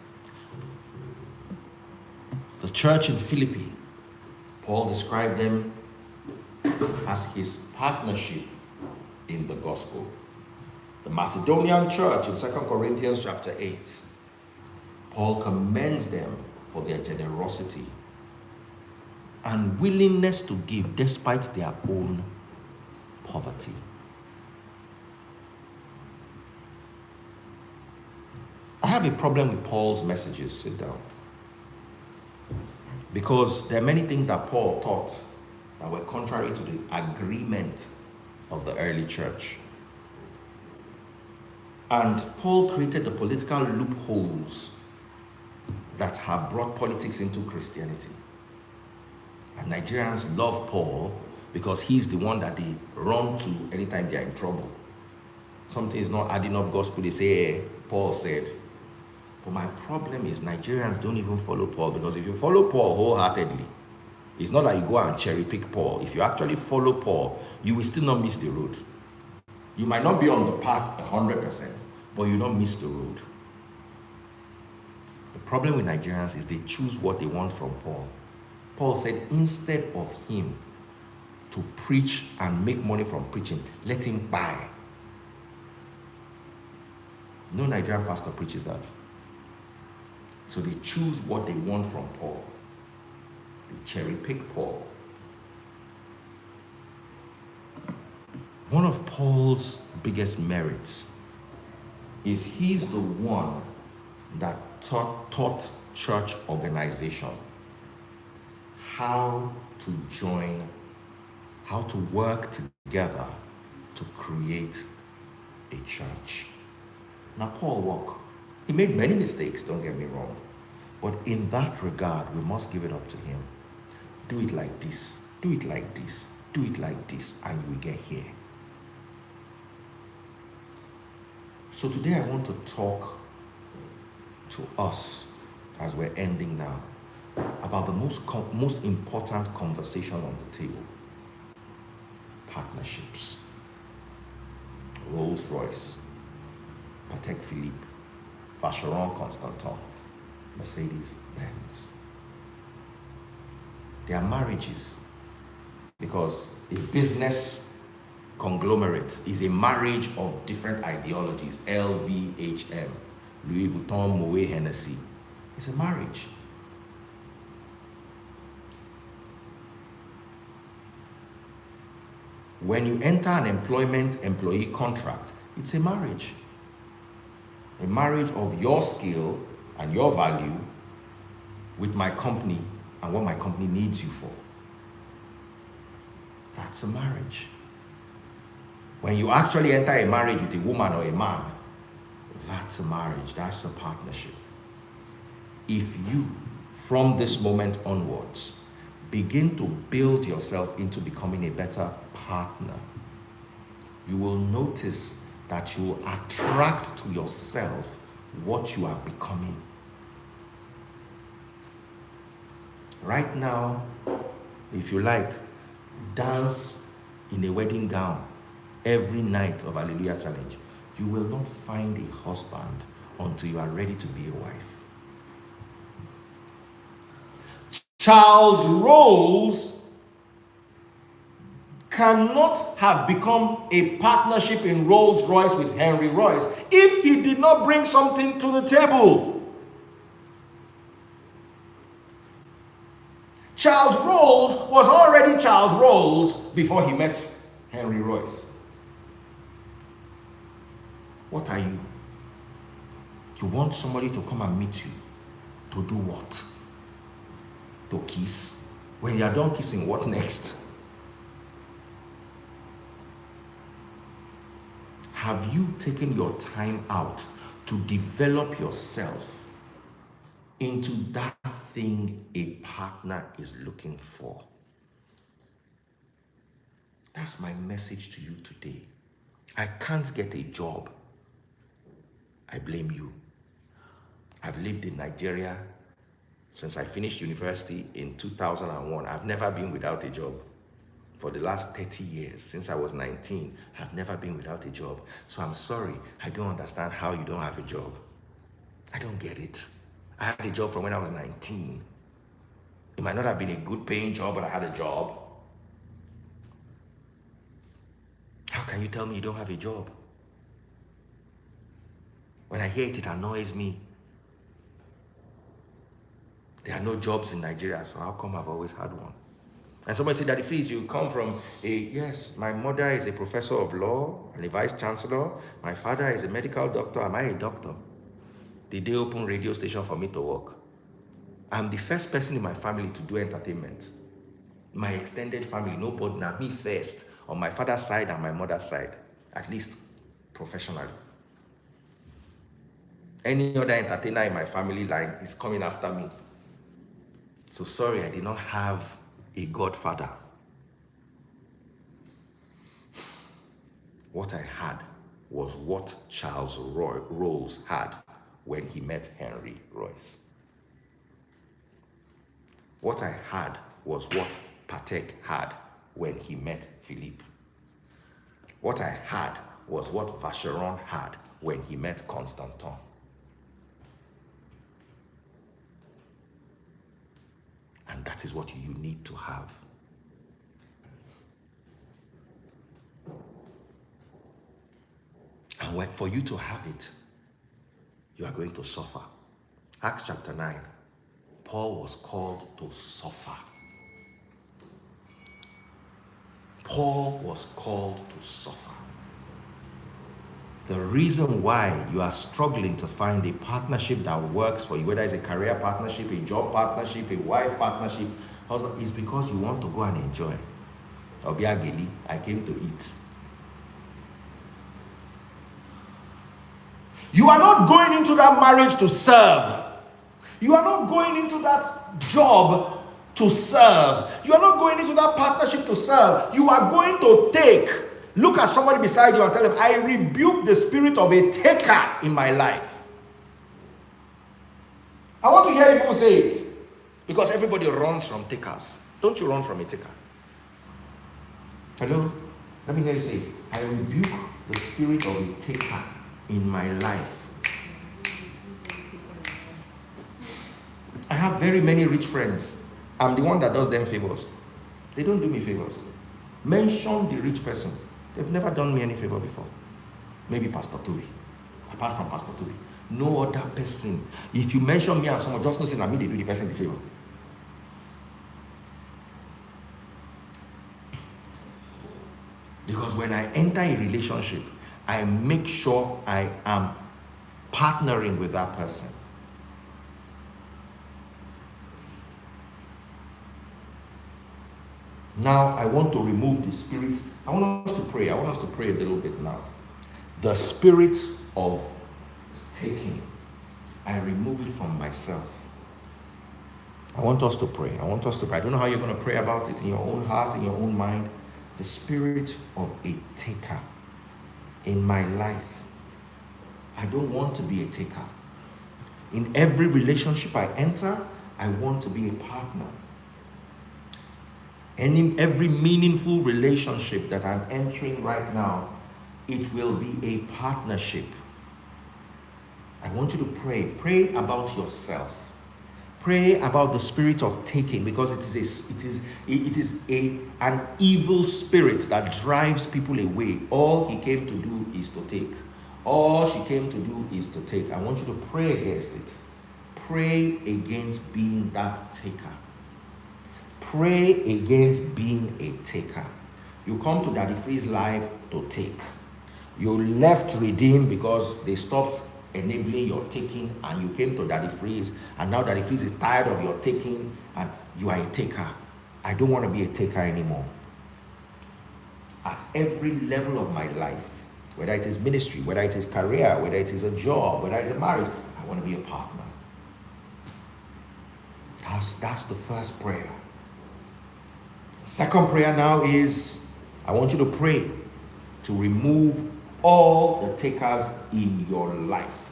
S1: The church in Philippi, Paul described them as his partnership in the gospel. The Macedonian church in 2 Corinthians chapter 8, Paul commends them for their generosity and willingness to give despite their own poverty. I have a problem with Paul's messages. Sit down. Because there are many things that Paul taught that were contrary to the agreement of the early church. And Paul created the political loopholes that have brought politics into Christianity. And Nigerians love Paul because he's the one that they run to anytime they're in trouble. Something is not adding up gospel, they say, hey, Paul said. But my problem is Nigerians don't even follow Paul, because if you follow Paul wholeheartedly, it's not like you go and cherry pick Paul. If you actually follow Paul, you will still not miss the road. You might not be on the path 100%, but you don't miss the road. The problem with Nigerians is they choose what they want from Paul. Paul said, instead of him to preach and make money from preaching, let him buy. No Nigerian pastor preaches that. So they choose what they want from Paul. They cherry pick Paul. One of Paul's biggest merits is he's the one that taught church organization how to join, how to work together to create a church. Now Paul walked. He made many mistakes, don't get me wrong. But in that regard, we must give it up to him. Do it like this, do it like this, do it like this, and you will get here. So today I want to talk to us, as we're ending now, about the most important conversation on the table. Partnerships. Rolls-Royce, Patek Philippe, Vacheron Constantin, Mercedes Benz. They are marriages, because a business conglomerate is a marriage of different ideologies. LVHM, Louis Vuitton, Moet Hennessy. It's a marriage. When you enter an employee contract, it's a marriage. A marriage of your skill and your value with my company and what my company needs you for. That's a marriage. When you actually enter a marriage with a woman or a man, that's a marriage. That's a partnership. If you, from this moment onwards, begin to build yourself into becoming a better partner, you will notice that you will attract to yourself what you are becoming. Right now, if you like, dance in a wedding gown every night of Hallelujah Challenge. You will not find a husband until you are ready to be a wife. Charles Rolls cannot have become a partnership in Rolls Royce with Henry Royce if he did not bring something to the table. Charles Rolls was already Charles Rolls before he met Henry Royce. What are you? You want somebody to come and meet you to do what? To kiss? When you are done kissing, what next? Have you taken your time out to develop yourself into that thing a partner is looking for? That's my message to you today. I can't get a job. I blame you. I've lived in Nigeria since I finished university in 2001. I've never been without a job. For the last 30 years, since I was 19, I've never been without a job. So I'm sorry, I don't understand how you don't have a job. I don't get it. I had a job from when I was 19. It might not have been a good paying job, but I had a job. How can you tell me you don't have a job? When I hear it, it annoys me. There are no jobs in Nigeria, so how come I've always had one? And somebody said, Daddy Freeze, you come from yes, my mother is a professor of law and a vice chancellor. My father is a medical doctor. Am I a doctor? Did they open radio station for me to work? I'm the first person in my family to do entertainment. My extended family, nobody, not me first, on my father's side and my mother's side, at least professionally. Any other entertainer in my family line is coming after me. So sorry, I did not have a godfather. What I had was what Charles Rolls had when he met Henry Royce. What I had was what Patek had when he met Philippe. What I had was what Vacheron had when he met Constantin. And that is what you need to have. And for you to have it, you are going to suffer. Acts chapter 9, Paul was called to suffer. Paul was called to suffer. The reason why you are struggling to find a partnership that works for you, whether it's a career partnership, a job partnership, a wife partnership, husband, is because you want to go and enjoy. Obiageli, I came to eat. You are not going into that marriage to serve. You are not going into that job to serve. You are not going into that partnership to serve. You are going to take. Look at somebody beside you and tell them, I rebuke the spirit of a taker in my life. I want to hear people say it. Because everybody runs from takers. Don't you run from a taker? Hello? Let me hear you say it. I rebuke the spirit of a taker in my life. I have very many rich friends. I'm the one that does them favors. They don't do me favors. Mention the rich person. They've never done me any favor before. Maybe Pastor Toby. Apart from Pastor Toby. No other person. If you mention me and someone, just know that me, they do the person the favor. Because when I enter a relationship, I make sure I am partnering with that person. Now I want to remove the spirit. I want us to pray. I want us to pray a little bit now. The spirit of taking, I remove it from myself. I want us to pray. I want us to pray. I don't know how you're going to pray about it in your own heart, in your own mind. The spirit of a taker in my life. I don't want to be a taker. In every relationship I enter, I want to be a partner. And in every meaningful relationship that I'm entering right now, it will be a partnership. I want you to pray. Pray about yourself. Pray about the spirit of taking, because it is an evil spirit that drives people away. All he came to do is to take. All she came to do is to take. I want you to pray against it. Pray against being that taker. Pray against being a taker. You come to Daddy Free's life to take. You left Redeem because they stopped enabling your taking, and you came to Daddy Freeze, and now Daddy Freeze is tired of your taking, and you are a taker. I don't want to be a taker anymore. At every level of my life, whether it is ministry, whether it is career, whether it is a job, whether it's a marriage, I want to be a partner. That's the first prayer. Second prayer now is, I want you to pray to remove all the takers in your life.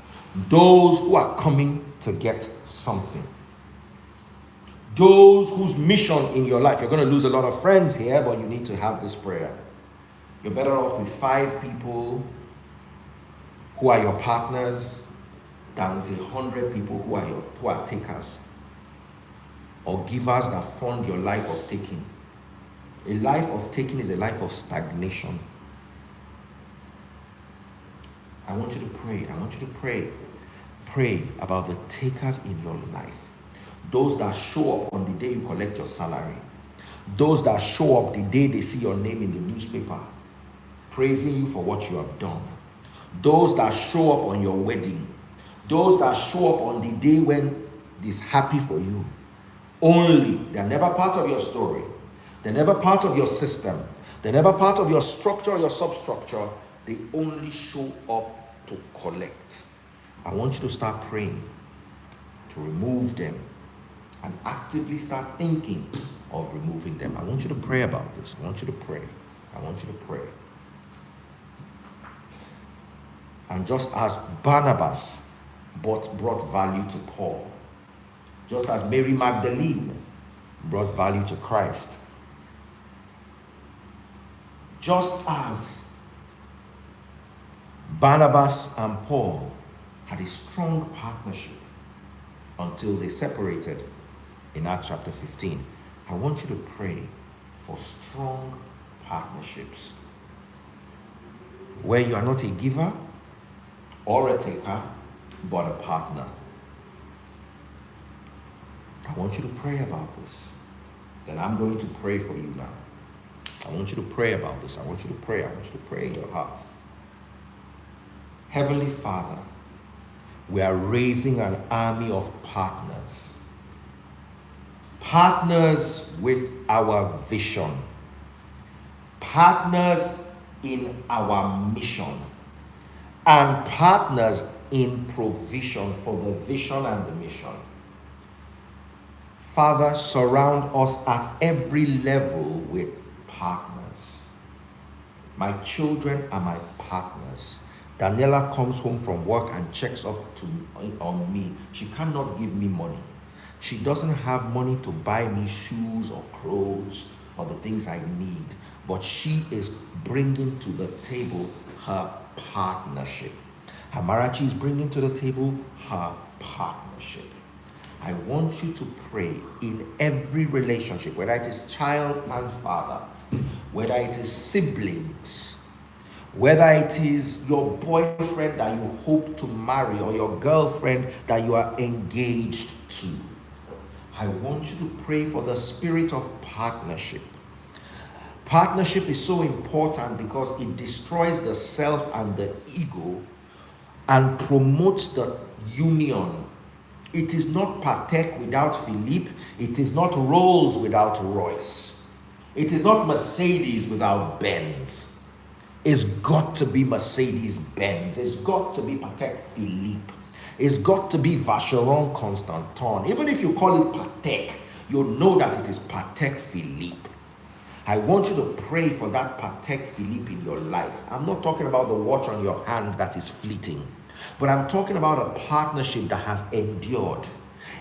S1: Those who are coming to get something. Those whose mission in your life, you're going to lose a lot of friends here, but you need to have this prayer. You're better off with 5 people who are your partners than with 100 people who are takers or givers that fund your life of taking. A life of taking is a life of stagnation. I want you to pray. I want you to pray. Pray about the takers in your life. Those that show up on the day you collect your salary. Those that show up the day they see your name in the newspaper, praising you for what you have done. Those that show up on your wedding. Those that show up on the day when it's happy for you. Only. They're never part of your story. They're never part of your system. They're never part of your structure or your substructure. They only show up to collect. I want you to start praying to remove them and actively start thinking of removing them. I want you to pray about this. I want you to pray. I want you to pray. And just as Barnabas brought value to Paul, just as Mary Magdalene brought value to Christ, just as Barnabas and Paul had a strong partnership until they separated in Acts chapter 15, I want you to pray for strong partnerships where you are not a giver or a taker, but a partner. I want you to pray about this. Then I'm going to pray for you now. I want you to pray about this. I want you to pray. I want you to pray in your heart. Heavenly Father, we are raising an army of partners. Partners with our vision. Partners in our mission. And partners in provision for the vision and the mission. Father, surround us at every level with partners. My children are my partners. Daniela comes home from work and checks up on me. She cannot give me money. She doesn't have money to buy me shoes or clothes or the things I need. But she is bringing to the table her partnership. Hamarachi is bringing to the table her partnership. I want you to pray in every relationship, whether it is child and father, whether it is siblings, whether it is your boyfriend that you hope to marry or your girlfriend that you are engaged to. I want you to pray for the spirit of partnership. Partnership is so important because it destroys the self and the ego and promotes the union. It is not Patek without Philippe. It is not Rolls without Royce. It is not Mercedes without Benz. It's got to be Mercedes Benz. It's got to be Patek Philippe. It's got to be Vacheron Constantin. Even if you call it Patek, you know that it is Patek Philippe. I want you to pray for that Patek Philippe in your life. I'm not talking about the watch on your hand that is fleeting, but I'm talking about a partnership that has endured,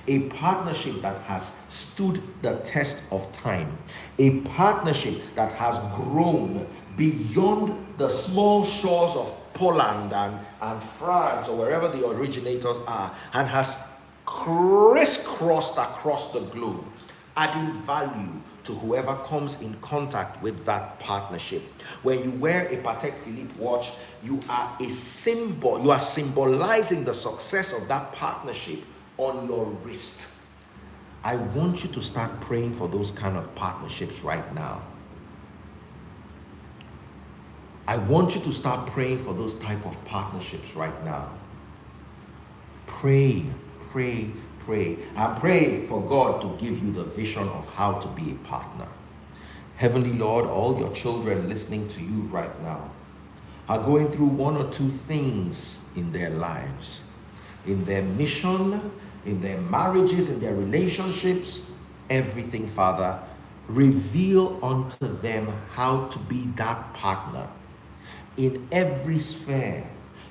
S1: a partnership that has stood the test of time, a partnership that has grown beyond the small shores of Poland and France or wherever the originators are, and has crisscrossed across the globe, adding value to whoever comes in contact with that partnership. When you wear a Patek Philippe watch, you are a symbol. You are symbolizing the success of that partnership on your wrist. I want you to start praying for those kind of partnerships right now. I want you to start praying for those type of partnerships right now. Pray, pray, pray, and pray for God to give you the vision of how to be a partner. Heavenly Lord, all your children listening to you right now are going through one or two things in their lives, in their mission, in their marriages, in their relationships, everything, Father. Reveal unto them how to be that partner in every sphere.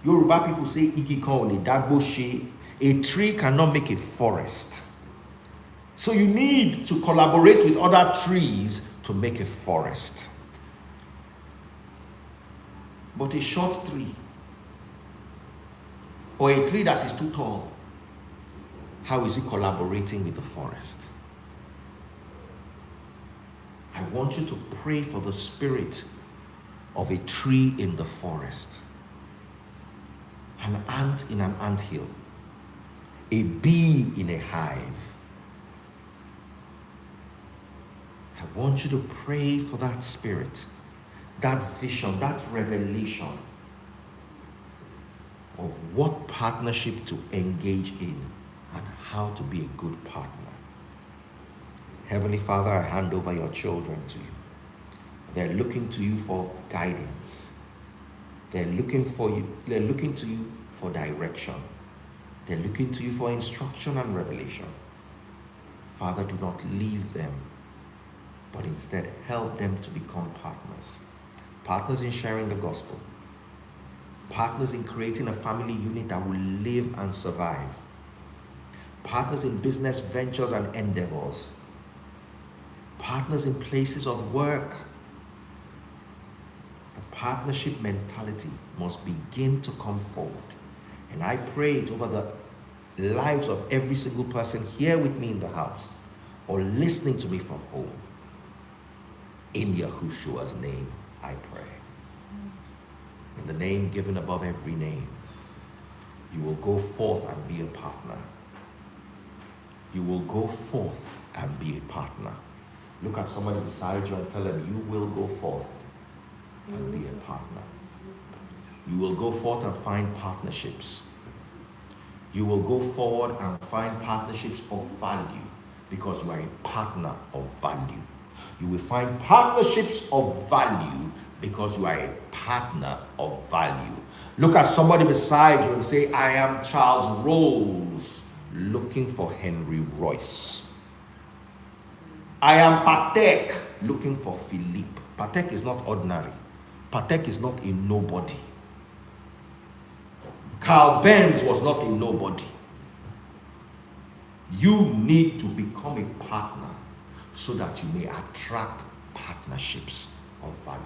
S1: Yoruba people say, "Igi kan o le dagbo se." A tree cannot make a forest. So you need to collaborate with other trees to make a forest. But a short tree, or a tree that is too tall, how is it collaborating with the forest? I want you to pray for the spirit of a tree in the forest, an ant in an anthill, a bee in a hive. I want you to pray for that spirit, that vision, that revelation of what partnership to engage in and how to be a good partner. Heavenly Father, I hand over your children to you. They're looking to you for guidance. They're looking to you for direction. They're looking to you for instruction and revelation. Father, do not leave them, but instead help them to become partners. Partners in sharing the gospel. Partners in creating a family unit that will live and survive. Partners in business ventures and endeavors. Partners in places of work. The partnership mentality must begin to come forward. And I pray it over the lives of every single person here with me in the house or listening to me from home. In Yahushua's name, I pray. In the name given above every name, you will go forth and be a partner. You will go forth and be a partner. Look at somebody beside you and tell them, you will go forth and be a partner. You will go forth and find partnerships. You will go forward and find partnerships of value because you are a partner of value. You will find partnerships of value because you are a partner of value. Look at somebody beside you and say, I am Charles Rolls looking for Henry Royce. I am Patek looking for Philippe. Patek is not ordinary. Patek is not a nobody. Carl Benz was not a nobody. You need to become a partner so that you may attract partnerships of value.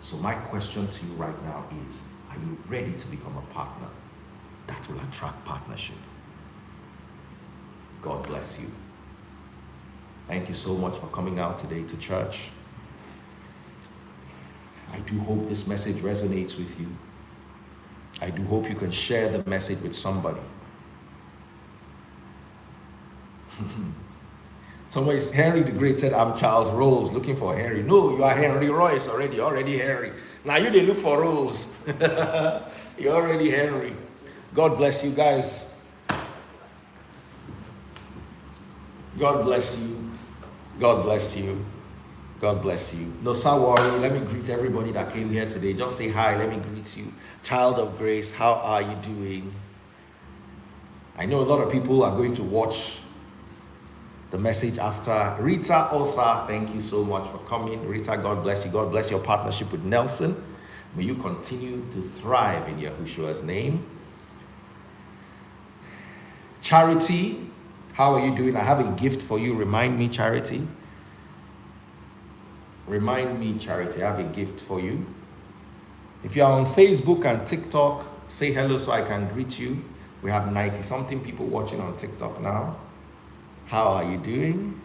S1: So my question to you right now is, are you ready to become a partner that will attract partnership? God bless you. Thank you so much for coming out today to church. I do hope this message resonates with you. I do hope you can share the message with somebody. Somebody, Henry the Great said, I'm Charles Rolls looking for Henry. No, you are Henry Royce already Henry. Now you didn't look for Rolls. You're already Henry. God bless you guys. God bless you. God bless you. God bless you. No sawari. Let me greet everybody that came here today. Just say hi. Let me greet you. Child of grace, how are you doing? I know a lot of people are going to watch the message after. Rita Osa, thank you so much for coming. Rita, God bless you. God bless your partnership with Nelson. May you continue to thrive in Yahushua's name. Charity, how are you doing? I have a gift for you. Remind me, Charity. Remind me, Charity. I have a gift for you. If you are on Facebook and TikTok, say hello so I can greet you. We have 90-something people watching on TikTok now. How are you doing?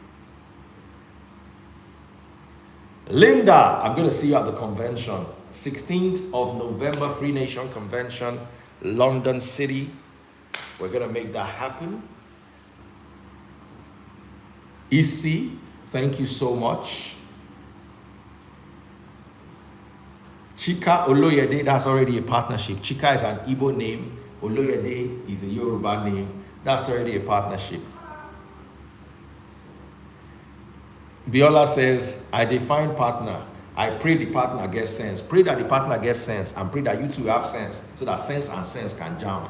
S1: Linda, I'm going to see you at the convention. 16th of November, Free Nation Convention, London City. We're going to make that happen. Isi, thank you so much. Chika Oloyede, that's already a partnership. Chika is an Igbo name. Oloyede is a Yoruba name. That's already a partnership. Biola says, I define partner. I pray the partner gets sense. Pray that the partner gets sense, and pray that you two have sense, so that sense and sense can jam.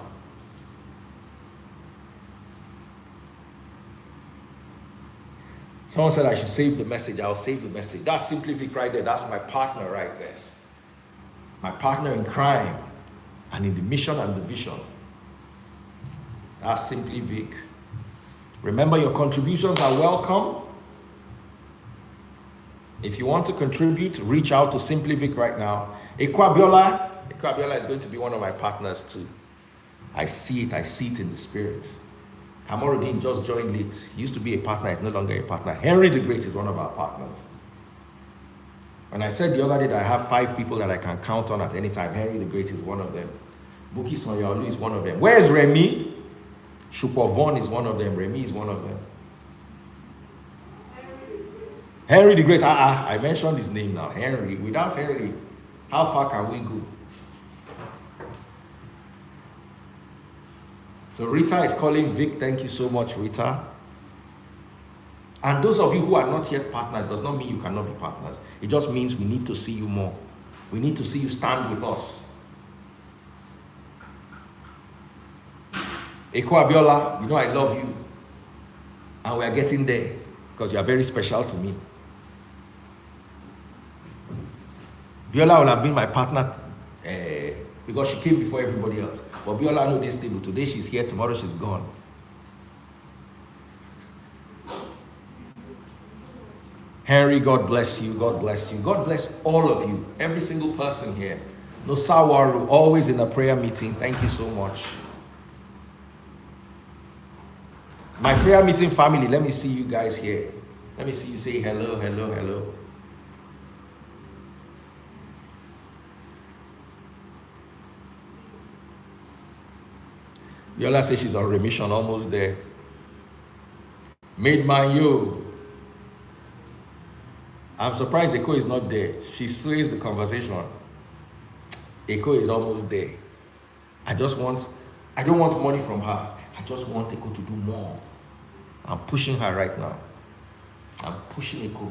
S1: Someone said I should save the message. I'll save the message. That's Simply Vic right there. That's my partner right there. My partner in crime and in the mission and the vision. That's Simply Vic. Remember, your contributions are welcome. If you want to contribute, reach out to Simply Vic right now. Ekwabiola is going to be one of my partners too. I see it in the spirit. Kamaruddin just joined late. He used to be a partner, he's no longer a partner. Henry the Great is one of our partners. When I said the other day that I have 5 people that I can count on at any time, Henry the Great is one of them. Buki Sonyaolu is one of them. Where's Remy? Shupovon is one of them. Remy is one of them. Henry the Great, I mentioned his name now. Henry. Without Henry, how far can we go? So Rita is calling Vic. Thank you so much, Rita. And those of you who are not yet partners does not mean you cannot be partners. It just means we need to see you more. We need to see you stand with us. Eko Abiola, you know I love you. And we are getting there because you are very special to me. Biola will have been my partner because she came before everybody else. But Biola knows this table. Today she's here, tomorrow she's gone. Henry, God bless you. God bless you. God bless all of you. Every single person here. No Sawaru, always in a prayer meeting. Thank you so much. My prayer meeting family, let me see you guys here. Let me see you say hello, hello, hello. Viola says she's on remission, almost there. Made my yo. I'm surprised Eko is not there. She sways the conversation. Eko is almost there. I don't want money from her. I just want Eko to do more. I'm pushing her right now. I'm pushing Eko.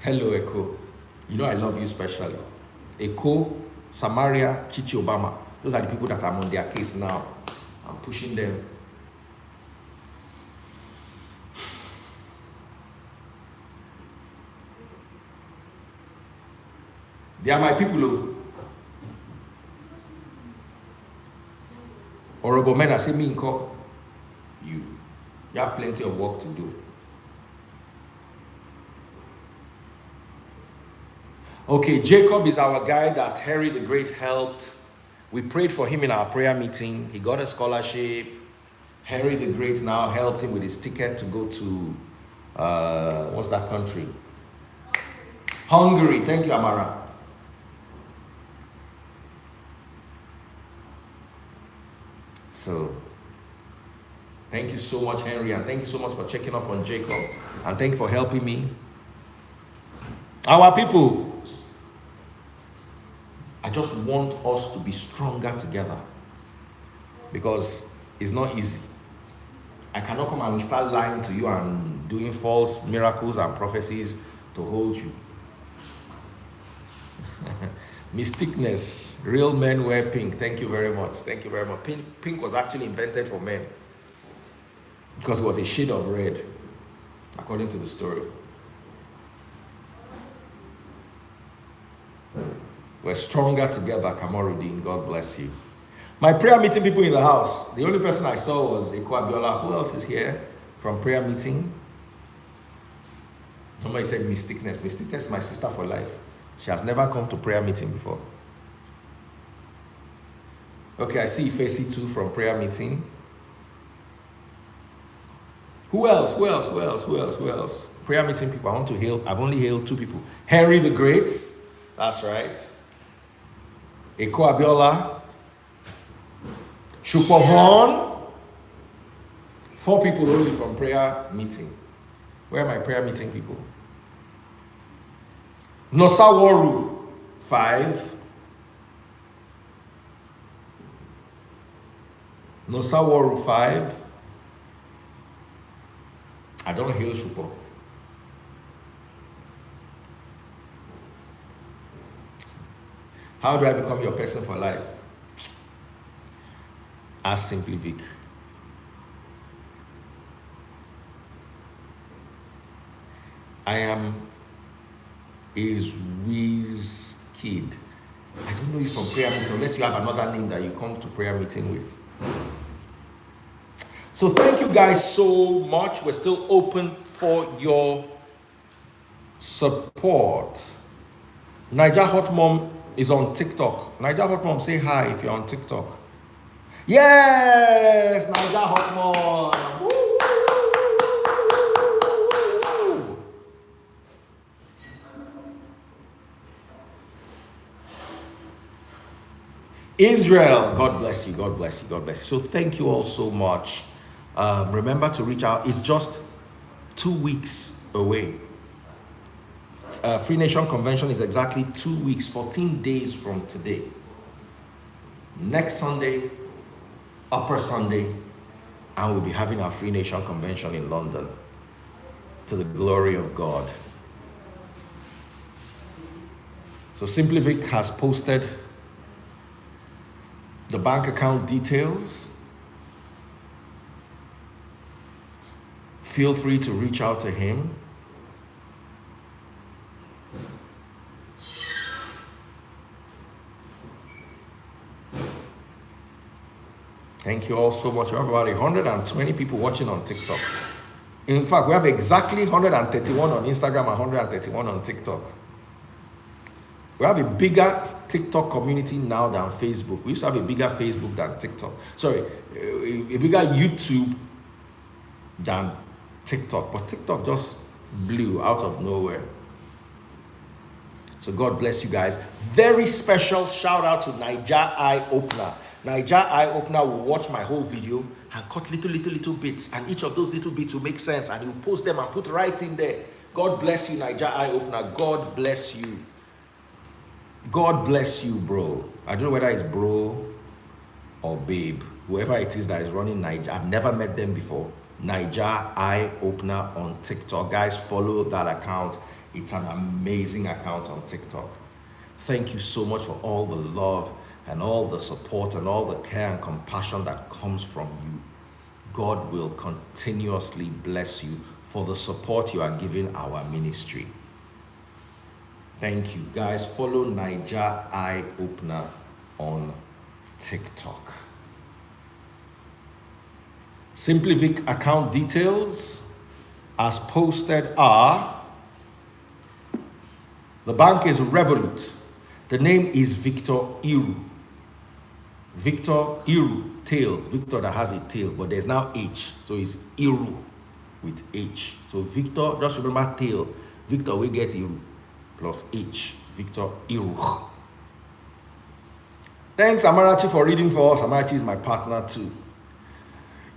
S1: Hello, Eko. You know I love you especially. Eko, Samaria, Chichi Obama. Those are the people that I'm on their case now. I'm pushing them. They are my people. Honorable men, I say me inko. You have plenty of work to do. Okay, Jacob is our guy that Harry the Great helped. We prayed for him in our prayer meeting. He got a scholarship. Harry the Great now helped him with his ticket to go to, what's that country? Hungary. Thank you, Amara. So, thank you so much, Henry, and thank you so much for checking up on Jacob, and thank you for helping me. Our people, I just want us to be stronger together because it's not easy. I cannot come and start lying to you and doing false miracles and prophecies to hold you. Mysticness. Real men wear pink. Thank you very much. Thank you very much. Pink was actually invented for men because it was a shade of red, according to the story. We're stronger together, Kamaruddin. God bless you. My prayer meeting people in the house. The only person I saw was Eko Abiola. Who else is here from prayer meeting? Somebody said Mysticness. Mysticness is my sister for life. She has never come to prayer meeting before. Okay, I see Ifesi too from prayer meeting. Who else? Who else? Who else? Who else? Who else? Prayer meeting people. I want to hail. I've only hailed 2 people. Henry the Great. That's right. Eko Abiola. Shupovon. 4 people only from prayer meeting. Where are my prayer meeting people? Nosawaru, 5. Nosawaru, 5. I don't heal Shupo. How do I become your person for life? Ask Simply Vic. I am a Wiz kid. I don't know you from prayer meeting unless you have another name that you come to prayer meeting with. So thank you guys so much. We're still open for your support. Niger Hot Mom is on TikTok. Niger Hot Mom, say hi if you're on TikTok. Yes, Niger Hot Mom. Woo, woo, woo, woo, woo, woo. Israel, God bless you, God bless you, God bless you. So thank you all so much. Remember to reach out. It's just 2 weeks away. Free Nation Convention is exactly 2 weeks, 14 days from today. Next Sunday, Upper Sunday, and we'll be having our Free Nation Convention in London, to the glory of God. So Simply Vic has posted the bank account details. Feel free to reach out to him. Thank you all so much. We have about 120 people watching on TikTok. In fact, we have exactly 131 on Instagram and 131 on TikTok. We have a bigger TikTok community now than Facebook. We used to have a bigger Facebook than TikTok. Sorry, a bigger YouTube than TikTok. But TikTok just blew out of nowhere. So God bless you guys. Very special shout out to Niger Eye Opener. Niger Eye Opener will watch my whole video and cut little bits, and each of those little bits will make sense, and he'll post them and put right in there. God bless you, Niger Eye Opener. God bless you. God bless you, bro. I don't know whether it's bro or babe, whoever it is that is running Niger. I've never met them before. Niger Eye Opener on TikTok. Guys, follow that account. It's an amazing account on TikTok. Thank you so much for all the love and all the support and all the care and compassion that comes from you. God will continuously bless you for the support you are giving our ministry. Thank you. Guys, follow Niger Eye Opener on TikTok. Simply Vic account details as posted are: the bank is Revolut. The name is Victor Iru. Victor Iru, tail. Victor that has a tail, but there's now H. So it's Iru with H. So Victor, just remember tail. Victor, we get Iru plus H. Victor Iru. Thanks, Amarachi, for reading for us. Amarachi is my partner too.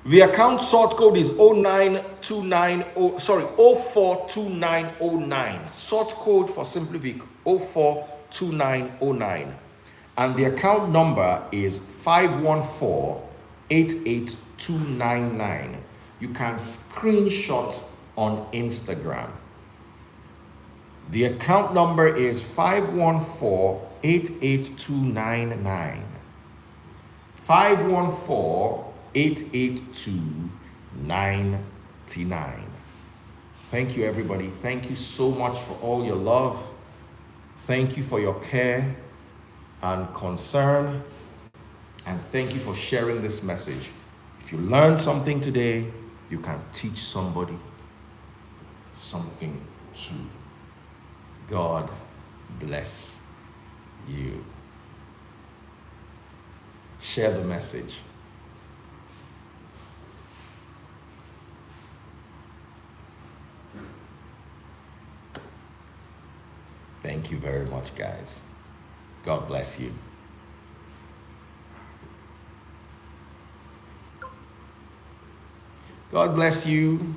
S1: The account sort code is 042909. Sort code for Simply Vic 042909. And the account number is 51488299. you can screenshot on Instagram. The account number is 514-88299. 514-88299. Thank you, everybody. Thank you so much for all your love. Thank you for your care and concern. And thank you for sharing this message. If you learned something today, you can teach somebody something too. God bless you. Share the message. Thank you very much, guys. God bless you. God bless you.